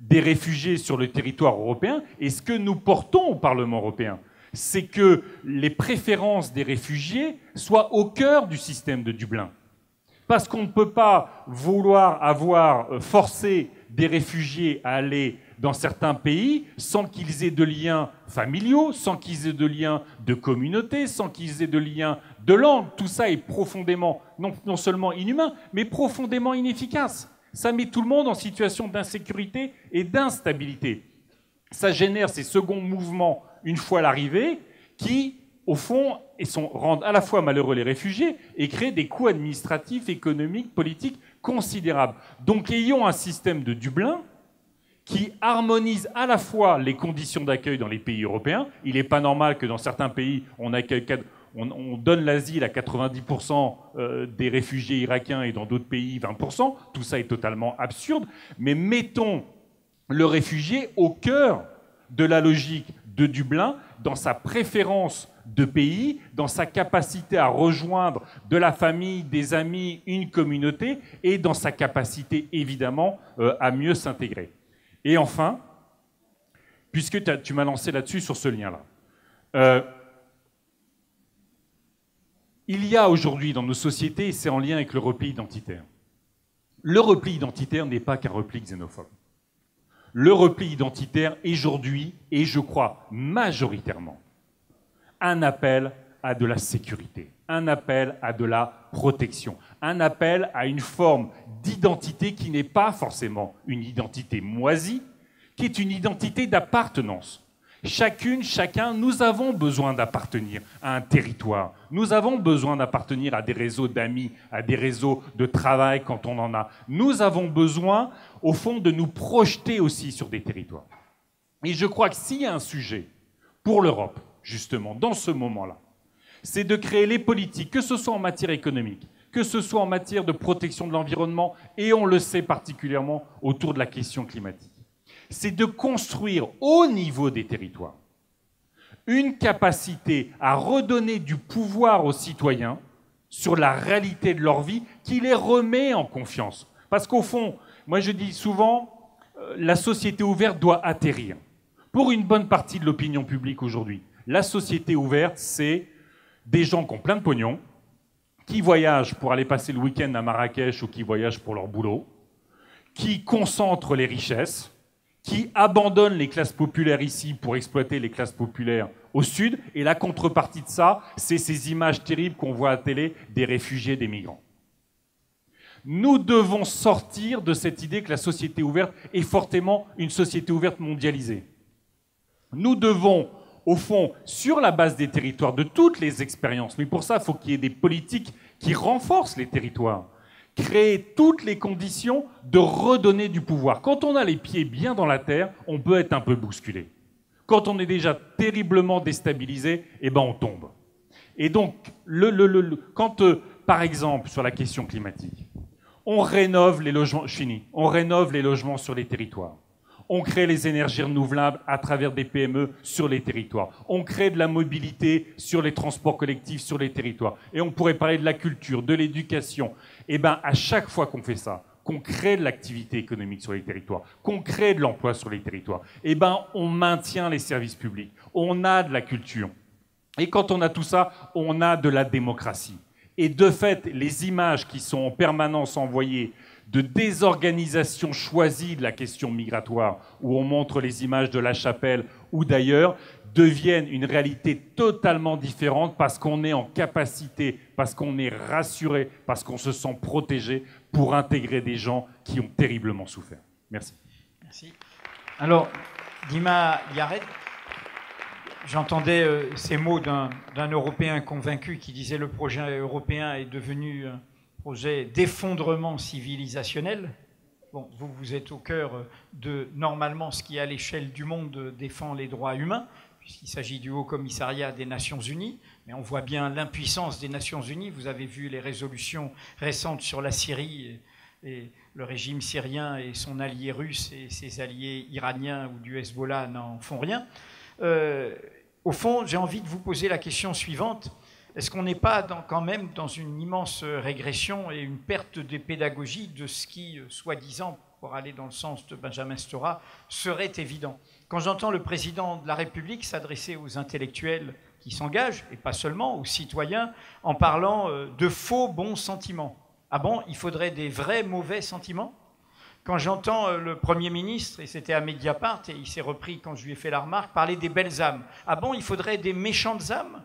des réfugiés sur le territoire européen. Et ce que nous portons au Parlement européen, c'est que les préférences des réfugiés soient au cœur du système de Dublin. Parce qu'on ne peut pas vouloir avoir forcé des réfugiés à aller dans certains pays sans qu'ils aient de liens familiaux, sans qu'ils aient de liens de communauté, sans qu'ils aient de liens de langue. Tout ça est profondément, non seulement inhumain, mais profondément inefficace. Ça met tout le monde en situation d'insécurité et d'instabilité. Ça génère ces seconds mouvements une fois l'arrivée qui, au fond, rendent à la fois malheureux les réfugiés et créent des coûts administratifs, économiques, politiques considérables. Donc ayons un système de Dublin qui harmonise à la fois les conditions d'accueil dans les pays européens. Il n'est pas normal que dans certains pays, on accueille on donne l'asile à 90% des réfugiés irakiens et dans d'autres pays 20%. Tout ça est totalement absurde. Mais mettons le réfugié au cœur de la logique de Dublin, dans sa préférence de pays, dans sa capacité à rejoindre de la famille, des amis, une communauté, et dans sa capacité, évidemment, à mieux s'intégrer. Et enfin, puisque tu m'as lancé là-dessus, sur ce lien-là, il y a aujourd'hui dans nos sociétés, et c'est en lien avec le repli identitaire, le repli identitaire n'est pas qu'un repli xénophobe. Le repli identitaire, aujourd'hui, et je crois majoritairement, un appel à de la sécurité, un appel à de la protection, un appel à une forme d'identité qui n'est pas forcément une identité moisie, qui est une identité d'appartenance. Chacune, chacun, nous avons besoin d'appartenir à un territoire. Nous avons besoin d'appartenir à des réseaux d'amis, à des réseaux de travail quand on en a. Nous avons besoin, au fond, de nous projeter aussi sur des territoires. Et je crois que s'il y a un sujet pour l'Europe, justement, dans ce moment-là, c'est de créer les politiques, que ce soit en matière économique, que ce soit en matière de protection de l'environnement, et on le sait particulièrement autour de la question climatique. C'est de construire au niveau des territoires une capacité à redonner du pouvoir aux citoyens sur la réalité de leur vie qui les remet en confiance. Parce qu'au fond, moi je dis souvent, la société ouverte doit atterrir. Pour une bonne partie de l'opinion publique aujourd'hui, la société ouverte, c'est des gens qui ont plein de pognon, qui voyagent pour aller passer le week-end à Marrakech ou qui voyagent pour leur boulot, qui concentrent les richesses, qui abandonnent les classes populaires ici pour exploiter les classes populaires au sud. Et la contrepartie de ça, c'est ces images terribles qu'on voit à la télé des réfugiés, des migrants. Nous devons sortir de cette idée que la société ouverte est fortement une société ouverte mondialisée. Nous devons, au fond, sur la base des territoires, de toutes les expériences, mais pour ça, il faut qu'il y ait des politiques qui renforcent les territoires, créer toutes les conditions de redonner du pouvoir. Quand on a les pieds bien dans la terre, on peut être un peu bousculé. Quand on est déjà terriblement déstabilisé, eh ben on tombe. Et donc, quand, par exemple, sur la question climatique, on rénove les logements, je finis, on rénove les logements sur les territoires. On crée les énergies renouvelables à travers des PME sur les territoires. On crée de la mobilité sur les transports collectifs sur les territoires. Et on pourrait parler de la culture, de l'éducation. Et bien, à chaque fois qu'on fait ça, qu'on crée de l'activité économique sur les territoires, qu'on crée de l'emploi sur les territoires, et ben, on maintient les services publics. On a de la culture. Et quand on a tout ça, on a de la démocratie. Et de fait, les images qui sont en permanence envoyées de désorganisation choisie de la question migratoire, où on montre les images de La Chapelle ou d'ailleurs, deviennent une réalité totalement différente parce qu'on est en capacité, parce qu'on est rassuré, parce qu'on se sent protégé pour intégrer des gens qui ont terriblement souffert. Merci. Merci. Alors, Dima Yared, j'entendais ces mots d'un Européen convaincu qui disait le projet européen est devenu un projet d'effondrement civilisationnel. Bon, vous êtes au cœur de, normalement, ce qui, à l'échelle du monde, défend les droits humains, puisqu'il s'agit du Haut-Commissariat des Nations Unies, mais on voit bien l'impuissance des Nations Unies. Vous avez vu les résolutions récentes sur la Syrie et le régime syrien et son allié russe et ses alliés iraniens ou du Hezbollah n'en font rien. Au fond, j'ai envie de vous poser la question suivante. Est-ce qu'on n'est pas quand même dans une immense régression et une perte de pédagogie de ce qui, soi-disant, pour aller dans le sens de Benjamin Stora, serait évident? Quand j'entends le président de la République s'adresser aux intellectuels qui s'engagent, et pas seulement aux citoyens, en parlant de faux bons sentiments. Ah bon, il faudrait des vrais mauvais sentiments? Quand j'entends le Premier ministre, et c'était à Mediapart, et il s'est repris quand je lui ai fait la remarque, parler des belles âmes. Ah bon, il faudrait des méchantes âmes?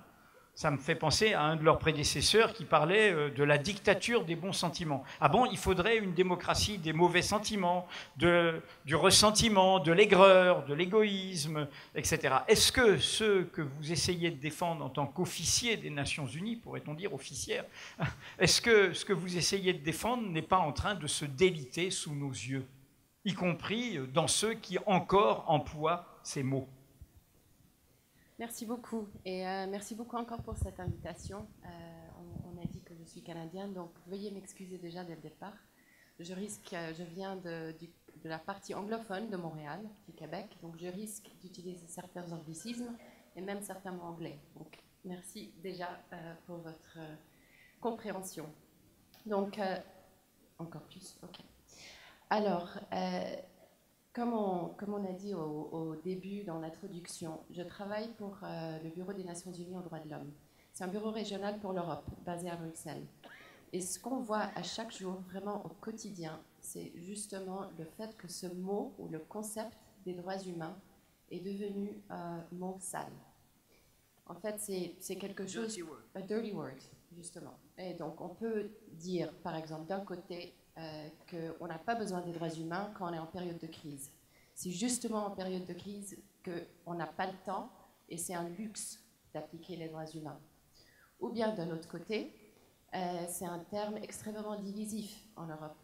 Ça me fait penser à un de leurs prédécesseurs qui parlait de la dictature des bons sentiments. Ah bon, il faudrait une démocratie des mauvais sentiments, du ressentiment, de l'aigreur, de l'égoïsme, etc. Est-ce que ceux que vous essayez de défendre en tant qu'officier des Nations Unies, pourrait-on dire officière, est-ce que ce que vous essayez de défendre n'est pas en train de se déliter sous nos yeux, y compris dans ceux qui encore emploient ces mots? Merci beaucoup. Et merci beaucoup encore pour cette invitation. On a dit que je suis canadienne, donc veuillez m'excuser déjà dès le départ. Je viens de la partie anglophone de Montréal, du Québec, donc je risque d'utiliser certains anglicismes et même certains mots anglais. Donc merci déjà pour votre compréhension. Donc, encore plus, ok. Alors, comme on a dit au début dans l'introduction, je travaille pour le Bureau des Nations Unies aux droits de l'homme. C'est un bureau régional pour l'Europe, basé à Bruxelles. Et ce qu'on voit à chaque jour, vraiment au quotidien, c'est justement le fait que ce mot ou le concept des droits humains est devenu un mot sale. En fait, c'est quelque chose... Un dirty word, justement. Et donc, on peut dire, par exemple, d'un côté, qu'on n'a pas besoin des droits humains quand on est en période de crise. C'est justement en période de crise qu'on n'a pas le temps et c'est un luxe d'appliquer les droits humains. Ou bien, d'un autre côté, c'est un terme extrêmement divisif en Europe,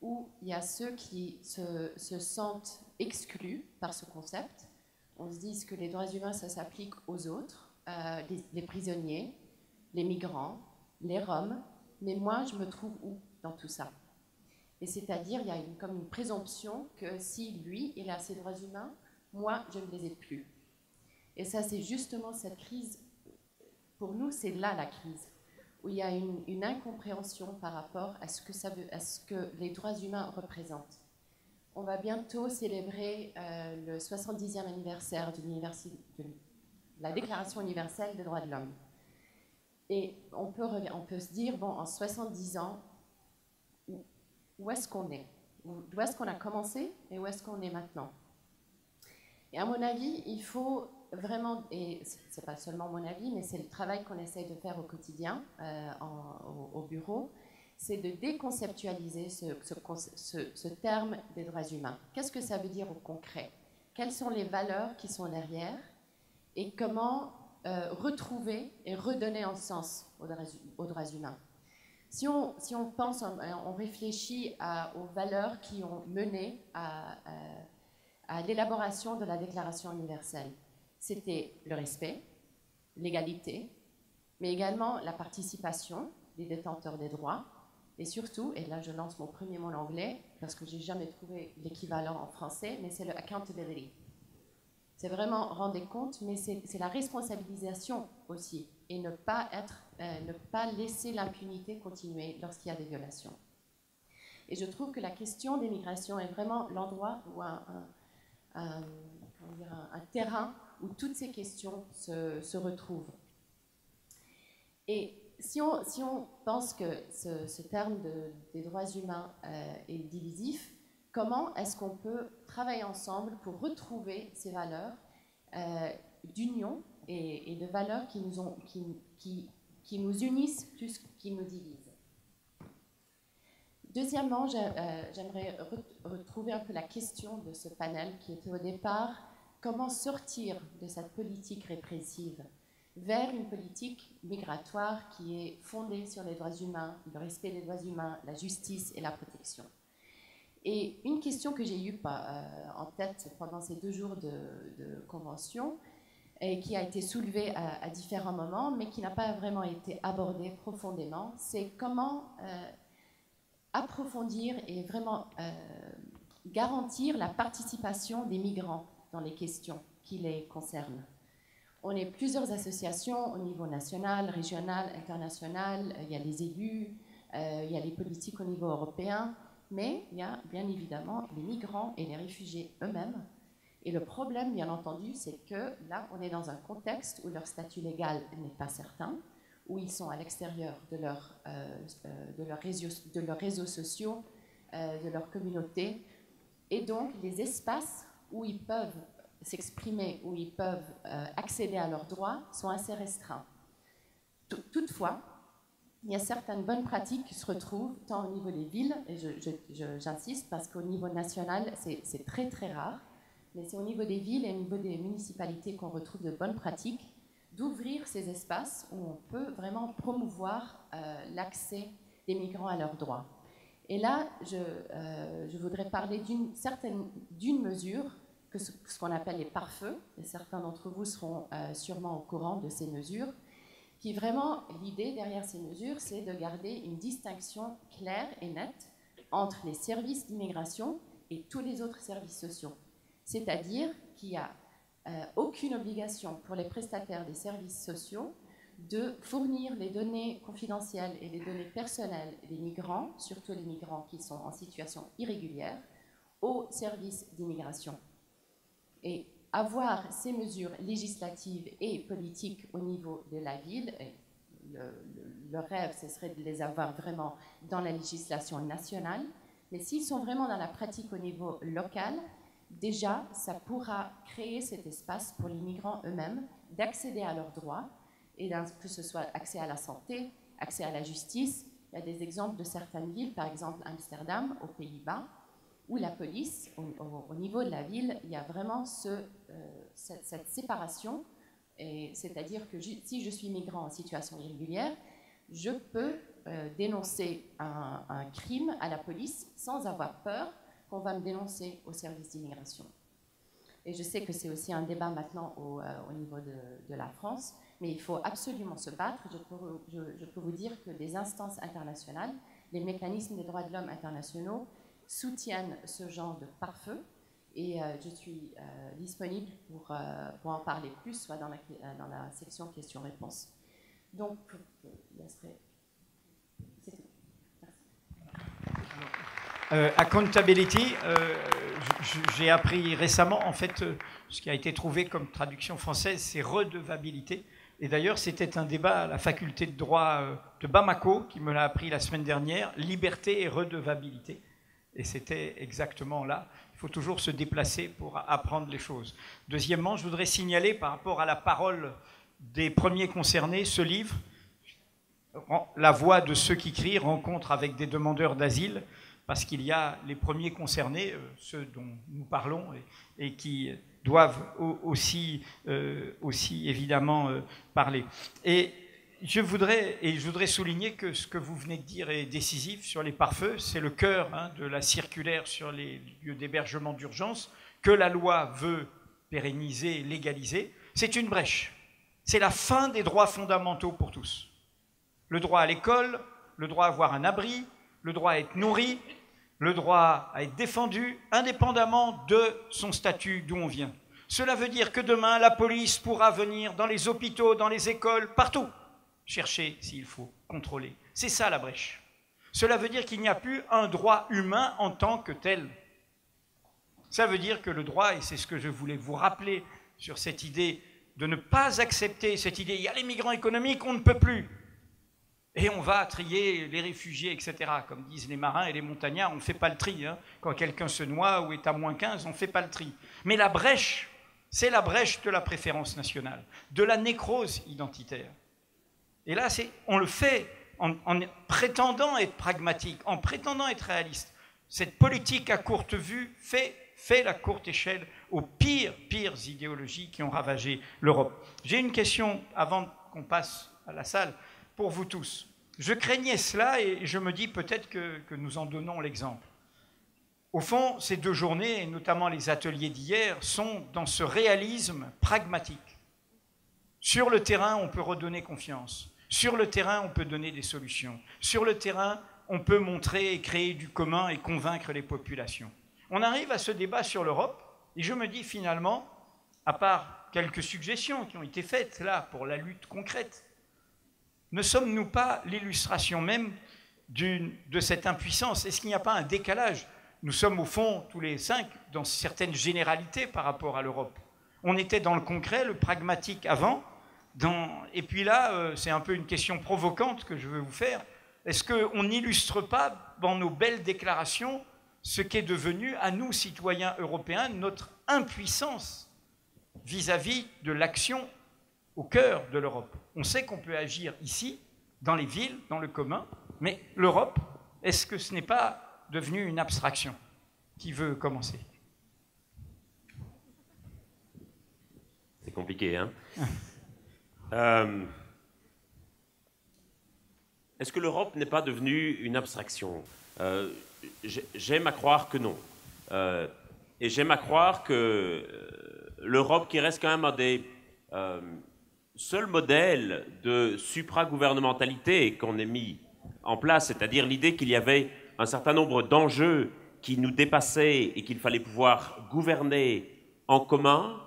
où il y a ceux qui se sentent exclus par ce concept. On se dit que les droits humains, ça s'applique aux autres, les prisonniers, les migrants, les Roms, mais moi, je me trouve où dans tout ça? Et c'est-à-dire, il y a comme une présomption que si lui, il a ses droits humains, moi, je ne les ai plus. Et ça, c'est justement cette crise, pour nous, c'est là la crise, où il y a une incompréhension par rapport à ce que les droits humains représentent. On va bientôt célébrer le 70e anniversaire de la Déclaration universelle des droits de l'homme. Et on peut se dire, bon, en 70 ans, où est-ce qu'on est? D'où est-ce qu'on a commencé et où est-ce qu'on est maintenant? Et à mon avis, il faut vraiment, et c'est pas seulement mon avis, mais c'est le travail qu'on essaye de faire au quotidien au bureau, c'est de déconceptualiser ce terme des droits humains. Qu'est-ce que ça veut dire au concret? Quelles sont les valeurs qui sont derrière? Et comment retrouver et redonner un sens aux droits humains? Si on pense, on réfléchit aux valeurs qui ont mené à l'élaboration de la Déclaration universelle, c'était le respect, l'égalité, mais également la participation des détenteurs des droits, et surtout, et là je lance mon premier mot en anglais, parce que je n'ai jamais trouvé l'équivalent en français, mais c'est le accountability. C'est vraiment rendre compte, mais c'est la responsabilisation aussi, et ne pas laisser l'impunité continuer lorsqu'il y a des violations. Et je trouve que la question des migrations est vraiment l'endroit où un terrain où toutes ces questions se retrouvent. Et si on pense que ce terme des droits humains est divisif, comment est-ce qu'on peut travailler ensemble pour retrouver ces valeurs d'union et de valeurs qui nous unissent plus qu'ils nous divisent? Deuxièmement, j'aimerais retrouver un peu la question de ce panel qui était au départ, comment sortir de cette politique répressive vers une politique migratoire qui est fondée sur les droits humains, le respect des droits humains, la justice et la protection. Et une question que j'ai eue en tête pendant ces 2 jours de convention, et qui a été soulevée à différents moments, mais qui n'a pas vraiment été abordée profondément, c'est comment approfondir et vraiment garantir la participation des migrants dans les questions qui les concernent. On est plusieurs associations au niveau national, régional, international, il y a les élus, il y a les politiques au niveau européen, mais il y a bien évidemment les migrants et les réfugiés eux-mêmes. Et le problème, bien entendu, c'est que là, on est dans un contexte où leur statut légal n'est pas certain, où ils sont à l'extérieur de leurs réseaux sociaux, de leur communauté, et donc les espaces où ils peuvent s'exprimer, où ils peuvent accéder à leurs droits sont assez restreints. Toutefois, il y a certaines bonnes pratiques qui se retrouvent tant au niveau des villes, et j'insiste parce qu'au niveau national, c'est très très rare, mais c'est au niveau des villes et au niveau des municipalités qu'on retrouve de bonnes pratiques, d'ouvrir ces espaces où on peut vraiment promouvoir l'accès des migrants à leurs droits. Et là, je voudrais parler d'une mesure ce qu'on appelle les pare-feux, et certains d'entre vous seront sûrement au courant de ces mesures, qui vraiment, l'idée derrière ces mesures, c'est de garder une distinction claire et nette entre les services d'immigration et tous les autres services sociaux. C'est-à-dire qu'il n'y a aucune obligation pour les prestataires des services sociaux de fournir les données confidentielles et les données personnelles des migrants, surtout les migrants qui sont en situation irrégulière, aux services d'immigration. Et avoir ces mesures législatives et politiques au niveau de la ville, et le rêve, ce serait de les avoir vraiment dans la législation nationale, mais s'ils sont vraiment dans la pratique au niveau local, déjà, ça pourra créer cet espace pour les migrants eux-mêmes d'accéder à leurs droits, et que ce soit accès à la santé, accès à la justice. Il y a des exemples de certaines villes, par exemple Amsterdam, aux Pays-Bas, où la police, au niveau de la ville, il y a vraiment cette séparation, c'est-à-dire que si je suis migrant en situation irrégulière, je peux dénoncer un crime à la police sans avoir peur qu'on va me dénoncer au service d'immigration. Et je sais que c'est aussi un débat maintenant au niveau de la France, mais il faut absolument se battre. Je peux vous dire que des instances internationales, les mécanismes des droits de l'homme internationaux soutiennent ce genre de pare-feu, et je suis disponible pour en parler plus, soit dans la section questions-réponses. Donc, c'est tout. Merci. Accountability, j'ai appris récemment, en fait, ce qui a été trouvé comme traduction française, c'est redevabilité. Et d'ailleurs, c'était un débat à la faculté de droit de Bamako qui me l'a appris la semaine dernière, liberté et redevabilité. Et c'était exactement là. Il faut toujours se déplacer pour apprendre les choses. Deuxièmement, je voudrais signaler par rapport à la parole des premiers concernés, ce livre, La voix de ceux qui crient, rencontre avec des demandeurs d'asile, parce qu'il y a les premiers concernés, ceux dont nous parlons, et qui doivent aussi évidemment parler. Et je voudrais souligner que ce que vous venez de dire est décisif sur les pare-feux, c'est le cœur de la circulaire sur les lieux d'hébergement d'urgence, que la loi veut pérenniser, légaliser. C'est une brèche. C'est la fin des droits fondamentaux pour tous. Le droit à l'école, le droit à avoir un abri, le droit à être nourri, le droit à être défendu, indépendamment de son statut, d'où on vient. Cela veut dire que demain, la police pourra venir dans les hôpitaux, dans les écoles, partout, chercher s'il faut, contrôler. C'est ça la brèche. Cela veut dire qu'il n'y a plus un droit humain en tant que tel. Ça veut dire que le droit, et c'est ce que je voulais vous rappeler sur cette idée de ne pas accepter cette idée, il y a les migrants économiques, on ne peut plus. Et on va trier les réfugiés, etc. Comme disent les marins et les montagnards, on ne fait pas le tri. Quand quelqu'un se noie ou est à -15, on ne fait pas le tri. Mais la brèche, c'est la brèche de la préférence nationale, de la nécrose identitaire. Et là, on le fait en prétendant être pragmatique, en prétendant être réaliste. Cette politique à courte vue fait la courte échelle aux pires idéologies qui ont ravagé l'Europe. J'ai une question, avant qu'on passe à la salle, pour vous tous. Je craignais cela et je me dis peut-être que nous en donnons l'exemple. Au fond, ces 2 journées, et notamment les ateliers d'hier, sont dans ce réalisme pragmatique. Sur le terrain, on peut redonner confiance. Sur le terrain, on peut donner des solutions. Sur le terrain, on peut montrer et créer du commun et convaincre les populations. On arrive à ce débat sur l'Europe, et je me dis finalement, à part quelques suggestions qui ont été faites là pour la lutte concrète, ne sommes-nous pas l'illustration même de cette impuissance? Est-ce qu'il n'y a pas un décalage? Nous sommes au fond, tous les 5, dans certaines généralités par rapport à l'Europe. On était dans le concret, le pragmatique avant, et puis là, c'est un peu une question provocante que je veux vous faire. Est-ce qu'on n'illustre pas dans nos belles déclarations ce qu'est devenu, à nous, citoyens européens, notre impuissance vis-à-vis de l'action au cœur de l'Europe? On sait qu'on peut agir ici, dans les villes, dans le commun, mais l'Europe, est-ce que ce n'est pas devenu une abstraction? Qui veut commencer? C'est compliqué, hein? Est-ce que l'Europe n'est pas devenue une abstraction? J'aime à croire que non. Et j'aime à croire que l'Europe, qui reste quand même un des seuls modèles de supragouvernementalité qu'on ait mis en place, c'est-à-dire l'idée qu'il y avait un certain nombre d'enjeux qui nous dépassaient et qu'il fallait pouvoir gouverner en commun,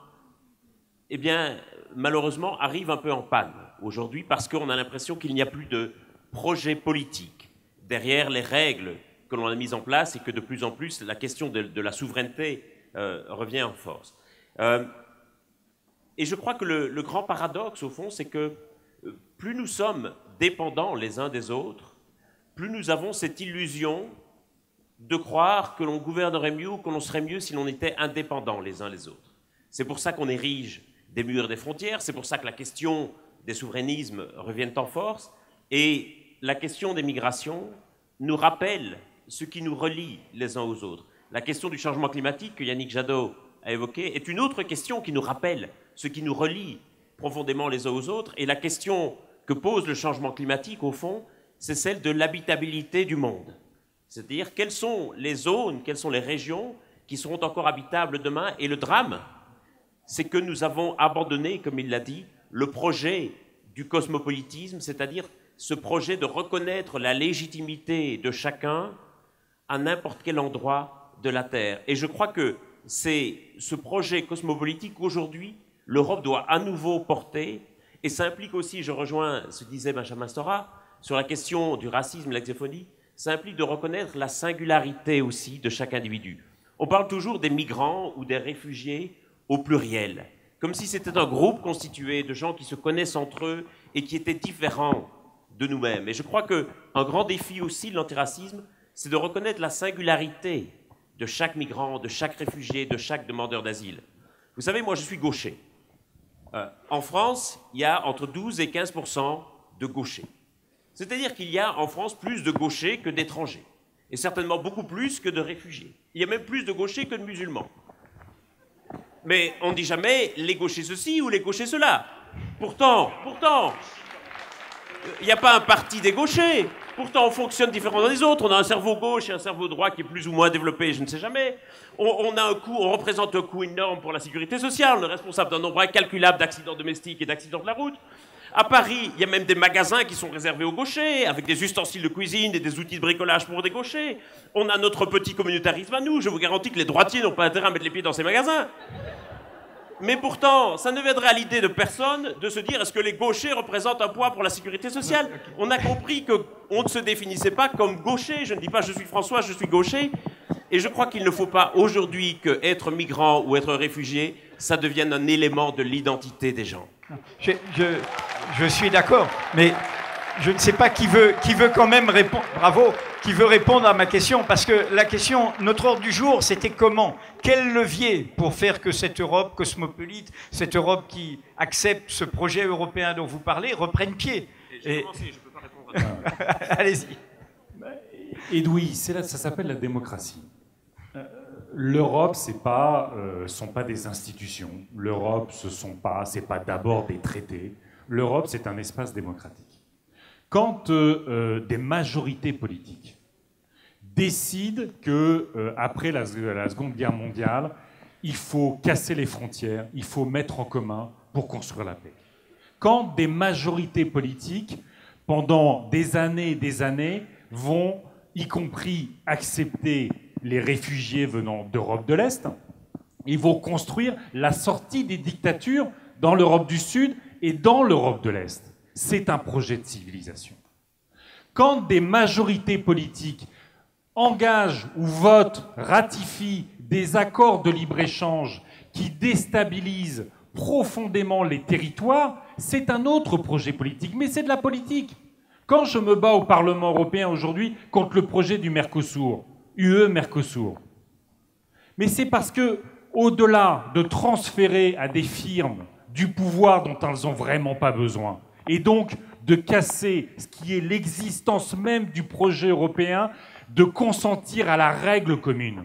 eh bien, malheureusement, arrive un peu en panne aujourd'hui parce qu'on a l'impression qu'il n'y a plus de projet politique derrière les règles que l'on a mises en place et que de plus en plus la question de la souveraineté revient en force. Et je crois que le grand paradoxe, au fond, c'est que plus nous sommes dépendants les uns des autres, plus nous avons cette illusion de croire que l'on gouvernerait mieux ou que l'on serait mieux si l'on était indépendants les uns les autres. C'est pour ça qu'on érige des murs des frontières, c'est pour ça que la question des souverainismes revient en force, et la question des migrations nous rappelle ce qui nous relie les uns aux autres. La question du changement climatique que Yannick Jadot a évoquée est une autre question qui nous rappelle ce qui nous relie profondément les uns aux autres, et la question que pose le changement climatique, au fond, c'est celle de l'habitabilité du monde. C'est-à-dire, quelles sont les zones, quelles sont les régions qui seront encore habitables demain, et le drame, c'est que nous avons abandonné, comme il l'a dit, le projet du cosmopolitisme, c'est-à-dire ce projet de reconnaître la légitimité de chacun à n'importe quel endroit de la Terre. Et je crois que c'est ce projet cosmopolitique qu'aujourd'hui, l'Europe doit à nouveau porter, et ça implique aussi, je rejoins ce que disait Benjamin Stora, sur la question du racisme, la xénophonie, ça implique de reconnaître la singularité aussi de chaque individu. On parle toujours des migrants ou des réfugiés au pluriel, comme si c'était un groupe constitué de gens qui se connaissent entre eux et qui étaient différents de nous-mêmes. Et je crois qu'un grand défi aussi de l'antiracisme, c'est de reconnaître la singularité de chaque migrant, de chaque réfugié, de chaque demandeur d'asile. Vous savez, moi je suis gaucher. En France, il y a entre 12 et 15% de gauchers. C'est-à-dire qu'il y a en France plus de gauchers que d'étrangers, et certainement beaucoup plus que de réfugiés. Il y a même plus de gauchers que de musulmans. Mais on ne dit jamais les gauchers ceci ou les gauchers cela. Pourtant, il n'y a pas un parti des gauchers. Pourtant, on fonctionne différemment des autres. On a un cerveau gauche et un cerveau droit qui est plus ou moins développé, je ne sais jamais. On représente un coût énorme pour la sécurité sociale. On est responsable d'un nombre incalculable d'accidents domestiques et d'accidents de la route. À Paris, il y a même des magasins qui sont réservés aux gauchers, avec des ustensiles de cuisine et des outils de bricolage pour des gauchers. On a notre petit communautarisme à nous. Je vous garantis que les droitiers n'ont pas intérêt à mettre les pieds dans ces magasins. Mais pourtant, ça ne viendrait à l'idée de personne de se dire est-ce que les gauchers représentent un poids pour la sécurité sociale? On a compris qu'on ne se définissait pas comme gaucher. Je ne dis pas je suis François, je suis gaucher. Et je crois qu'il ne faut pas aujourd'hui qu'être migrant ou être réfugié, ça devienne un élément de l'identité des gens. Je suis d'accord, mais je ne sais pas qui veut quand même répondre. Bravo, qui veut répondre à ma question, parce que la question, notre ordre du jour, c'était comment? Quel levier pour faire que cette Europe cosmopolite, cette Europe qui accepte ce projet européen dont vous parlez, reprenne pied? J'ai commencé, je ne peux pas répondre à ça. Allez-y. Edoui, ça s'appelle la démocratie. L'Europe, sont pas des institutions. L'Europe, c'est pas d'abord des traités. L'Europe, c'est un espace démocratique. Quand des majorités politiques décident que après la Seconde Guerre mondiale, il faut casser les frontières, il faut mettre en commun pour construire la paix. Quand des majorités politiques, pendant des années, vont, y compris accepter les réfugiés venant d'Europe de l'Est, ils vont construire la sortie des dictatures dans l'Europe du Sud et dans l'Europe de l'Est. C'est un projet de civilisation. Quand des majorités politiques engagent ou votent, ratifient des accords de libre-échange qui déstabilisent profondément les territoires, c'est un autre projet politique, mais c'est de la politique. Quand je me bats au Parlement européen aujourd'hui contre le projet du Mercosur, UE-Mercosur, mais c'est parce que, au-delà de transférer à des firmes du pouvoir dont elles n'ont vraiment pas besoin, et donc de casser ce qui est l'existence même du projet européen, de consentir à la règle commune.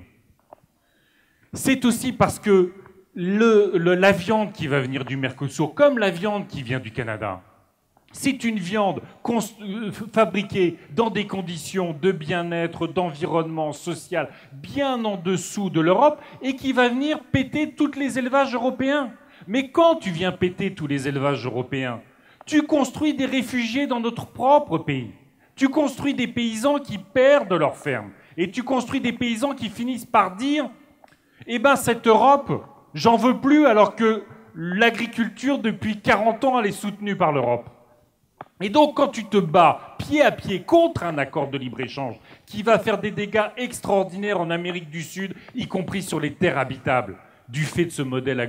C'est aussi parce que la viande qui va venir du Mercosur, comme la viande qui vient du Canada, C'est une viande fabriquée dans des conditions de bien-être, d'environnement social bien en dessous de l'Europe et qui va venir péter tous les élevages européens. Mais quand tu viens péter tous les élevages européens, tu construis des réfugiés dans notre propre pays. Tu construis des paysans qui perdent leur ferme. Et tu construis des paysans qui finissent par dire « Eh ben, cette Europe, j'en veux plus alors que l'agriculture, depuis 40 ans, elle est soutenue par l'Europe. » Et donc, quand tu te bats pied à pied contre un accord de libre-échange qui va faire des dégâts extraordinaires en Amérique du Sud, y compris sur les terres habitables, du fait de ce modèle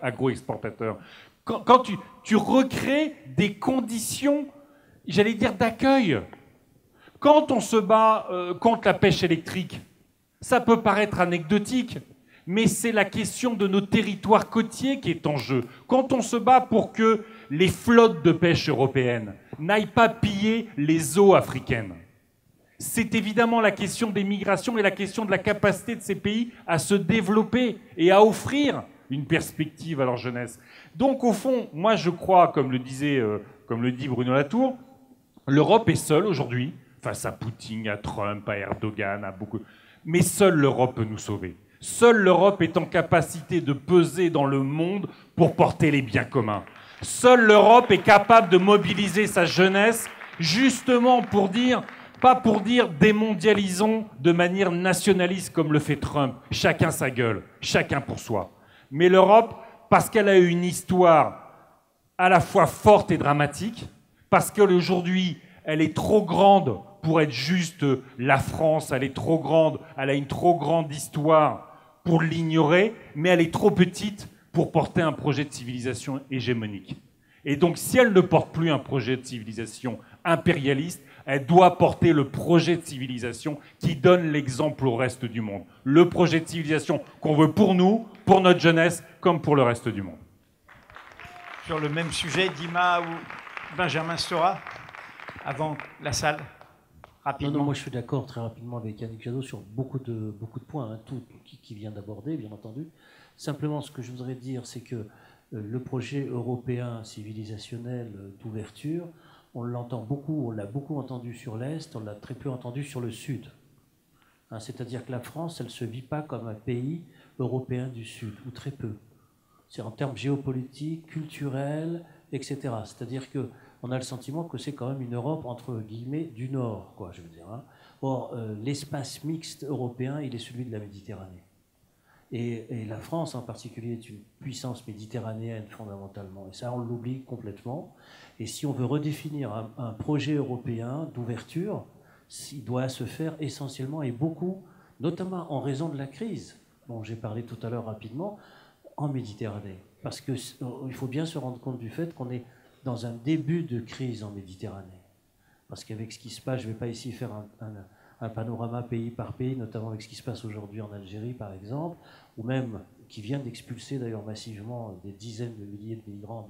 agro-exportateur, quand tu recrées des conditions, j'allais dire, d'accueil. Quand on se bat contre la pêche électrique, ça peut paraître anecdotique, mais c'est la question de nos territoires côtiers qui est en jeu. Quand on se bat pour que les flottes de pêche européennes n'aillent pas piller les eaux africaines, c'est évidemment la question des migrations et la question de la capacité de ces pays à se développer et à offrir une perspective à leur jeunesse. Donc au fond, moi je crois, comme le dit Bruno Latour, l'Europe est seule aujourd'hui, face à Poutine, à Trump, à Erdogan, à beaucoup... Mais seule l'Europe peut nous sauver. Seule l'Europe est en capacité de peser dans le monde pour porter les biens communs. Seule l'Europe est capable de mobiliser sa jeunesse justement pour dire, pas pour dire démondialisons de manière nationaliste comme le fait Trump, chacun sa gueule, chacun pour soi. Mais l'Europe, parce qu'elle a eu une histoire à la fois forte et dramatique, parce qu'aujourd'hui elle est trop grande pour être juste la France, elle est trop grande, elle a une trop grande histoire pour l'ignorer, mais elle est trop petite pour porter un projet de civilisation hégémonique. Et donc, si elle ne porte plus un projet de civilisation impérialiste, elle doit porter le projet de civilisation qui donne l'exemple au reste du monde. Le projet de civilisation qu'on veut pour nous, pour notre jeunesse, comme pour le reste du monde. Sur le même sujet, Dima ou Benjamin Stora, avant la salle, rapidement. Non, moi je suis d'accord très rapidement avec Yannick Jadot sur beaucoup de points, hein, tout qui vient d'aborder, bien entendu. Simplement, ce que je voudrais dire, c'est que le projet européen civilisationnel d'ouverture, on l'entend beaucoup, on l'a beaucoup entendu sur l'Est, on l'a très peu entendu sur le Sud. Hein, c'est-à-dire que la France, elle ne se vit pas comme un pays européen du Sud, ou très peu. C'est en termes géopolitiques, culturels, etc. C'est-à-dire qu'on a le sentiment que c'est quand même une Europe, entre guillemets, du Nord, quoi, je veux dire. Hein. Or, l'espace mixte européen, il est celui de la Méditerranée. Et la France, en particulier, est une puissance méditerranéenne, fondamentalement. Et ça, on l'oublie complètement. Et si on veut redéfinir un projet européen d'ouverture, il doit se faire essentiellement et beaucoup, notamment en raison de la crise, dont j'ai parlé tout à l'heure rapidement, en Méditerranée. Parce qu'il faut bien se rendre compte du fait qu'on est dans un début de crise en Méditerranée. Parce qu'avec ce qui se passe, je ne vais pas ici faire un panorama pays par pays, notamment avec ce qui se passe aujourd'hui en Algérie, par exemple, ou même qui vient d'expulser d'ailleurs massivement des dizaines de milliers de migrants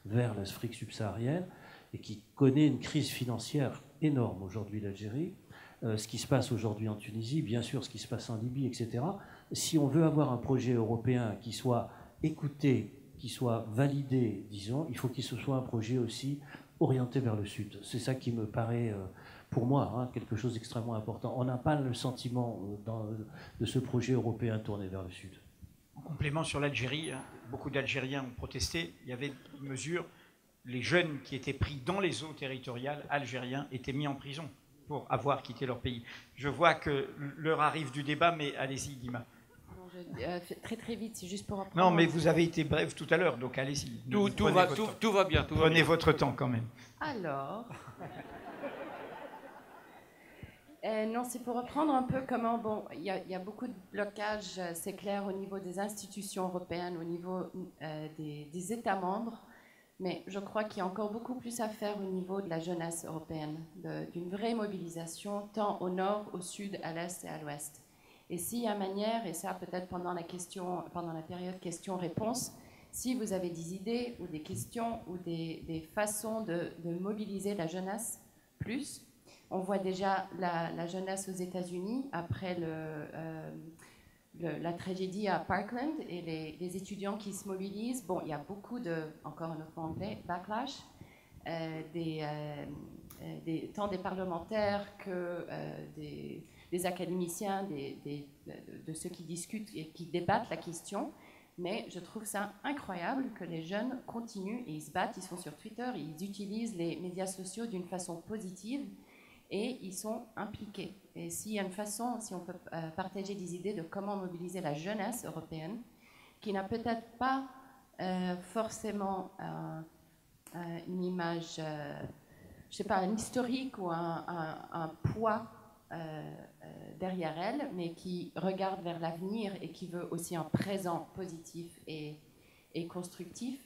vers l'Afrique subsaharienne, et qui connaît une crise financière énorme aujourd'hui, l'Algérie, ce qui se passe aujourd'hui en Tunisie, bien sûr ce qui se passe en Libye, etc. Si on veut avoir un projet européen qui soit écouté, qui soit validé, disons, il faut qu'il soit un projet aussi orienté vers le Sud. C'est ça qui me paraît, pour moi, hein, quelque chose d'extrêmement important. On n'a pas le sentiment de ce projet européen tourné vers le Sud. En complément sur l'Algérie, hein, beaucoup d'Algériens ont protesté. Il y avait une mesure, les jeunes qui étaient pris dans les eaux territoriales algériens étaient mis en prison pour avoir quitté leur pays. Je vois que l'heure arrive du débat, mais allez-y, Dima. Très très vite, c'est juste pour apprendre. Non, mais vous avez été bref tout à l'heure, donc allez-y. Tout va bien. Prenez votre temps quand même. Alors, non, c'est pour reprendre un peu comment, bon, il y a beaucoup de blocages, c'est clair, au niveau des institutions européennes, au niveau des États membres, mais je crois qu'il y a encore beaucoup plus à faire au niveau de la jeunesse européenne, d'une vraie mobilisation, tant au nord, au sud, à l'est et à l'ouest. Et s'il y a manière, et ça peut-être pendant la période questions-réponses, si vous avez des idées ou des questions ou des façons de mobiliser la jeunesse plus, on voit déjà la jeunesse aux États-Unis après la tragédie à Parkland et les étudiants qui se mobilisent. Bon, il y a beaucoup de, encore un autre mot anglais, backlash. tant des parlementaires que des académiciens, de ceux qui discutent et qui débattent la question. Mais je trouve ça incroyable que les jeunes continuent et ils se battent, ils sont sur Twitter, ils utilisent les médias sociaux d'une façon positive et ils sont impliqués. Et s'il y a une façon, si on peut partager des idées de comment mobiliser la jeunesse européenne, qui n'a peut-être pas forcément une image, je sais pas, un historique ou un poids derrière elle, mais qui regarde vers l'avenir et qui veut aussi un présent positif et constructif.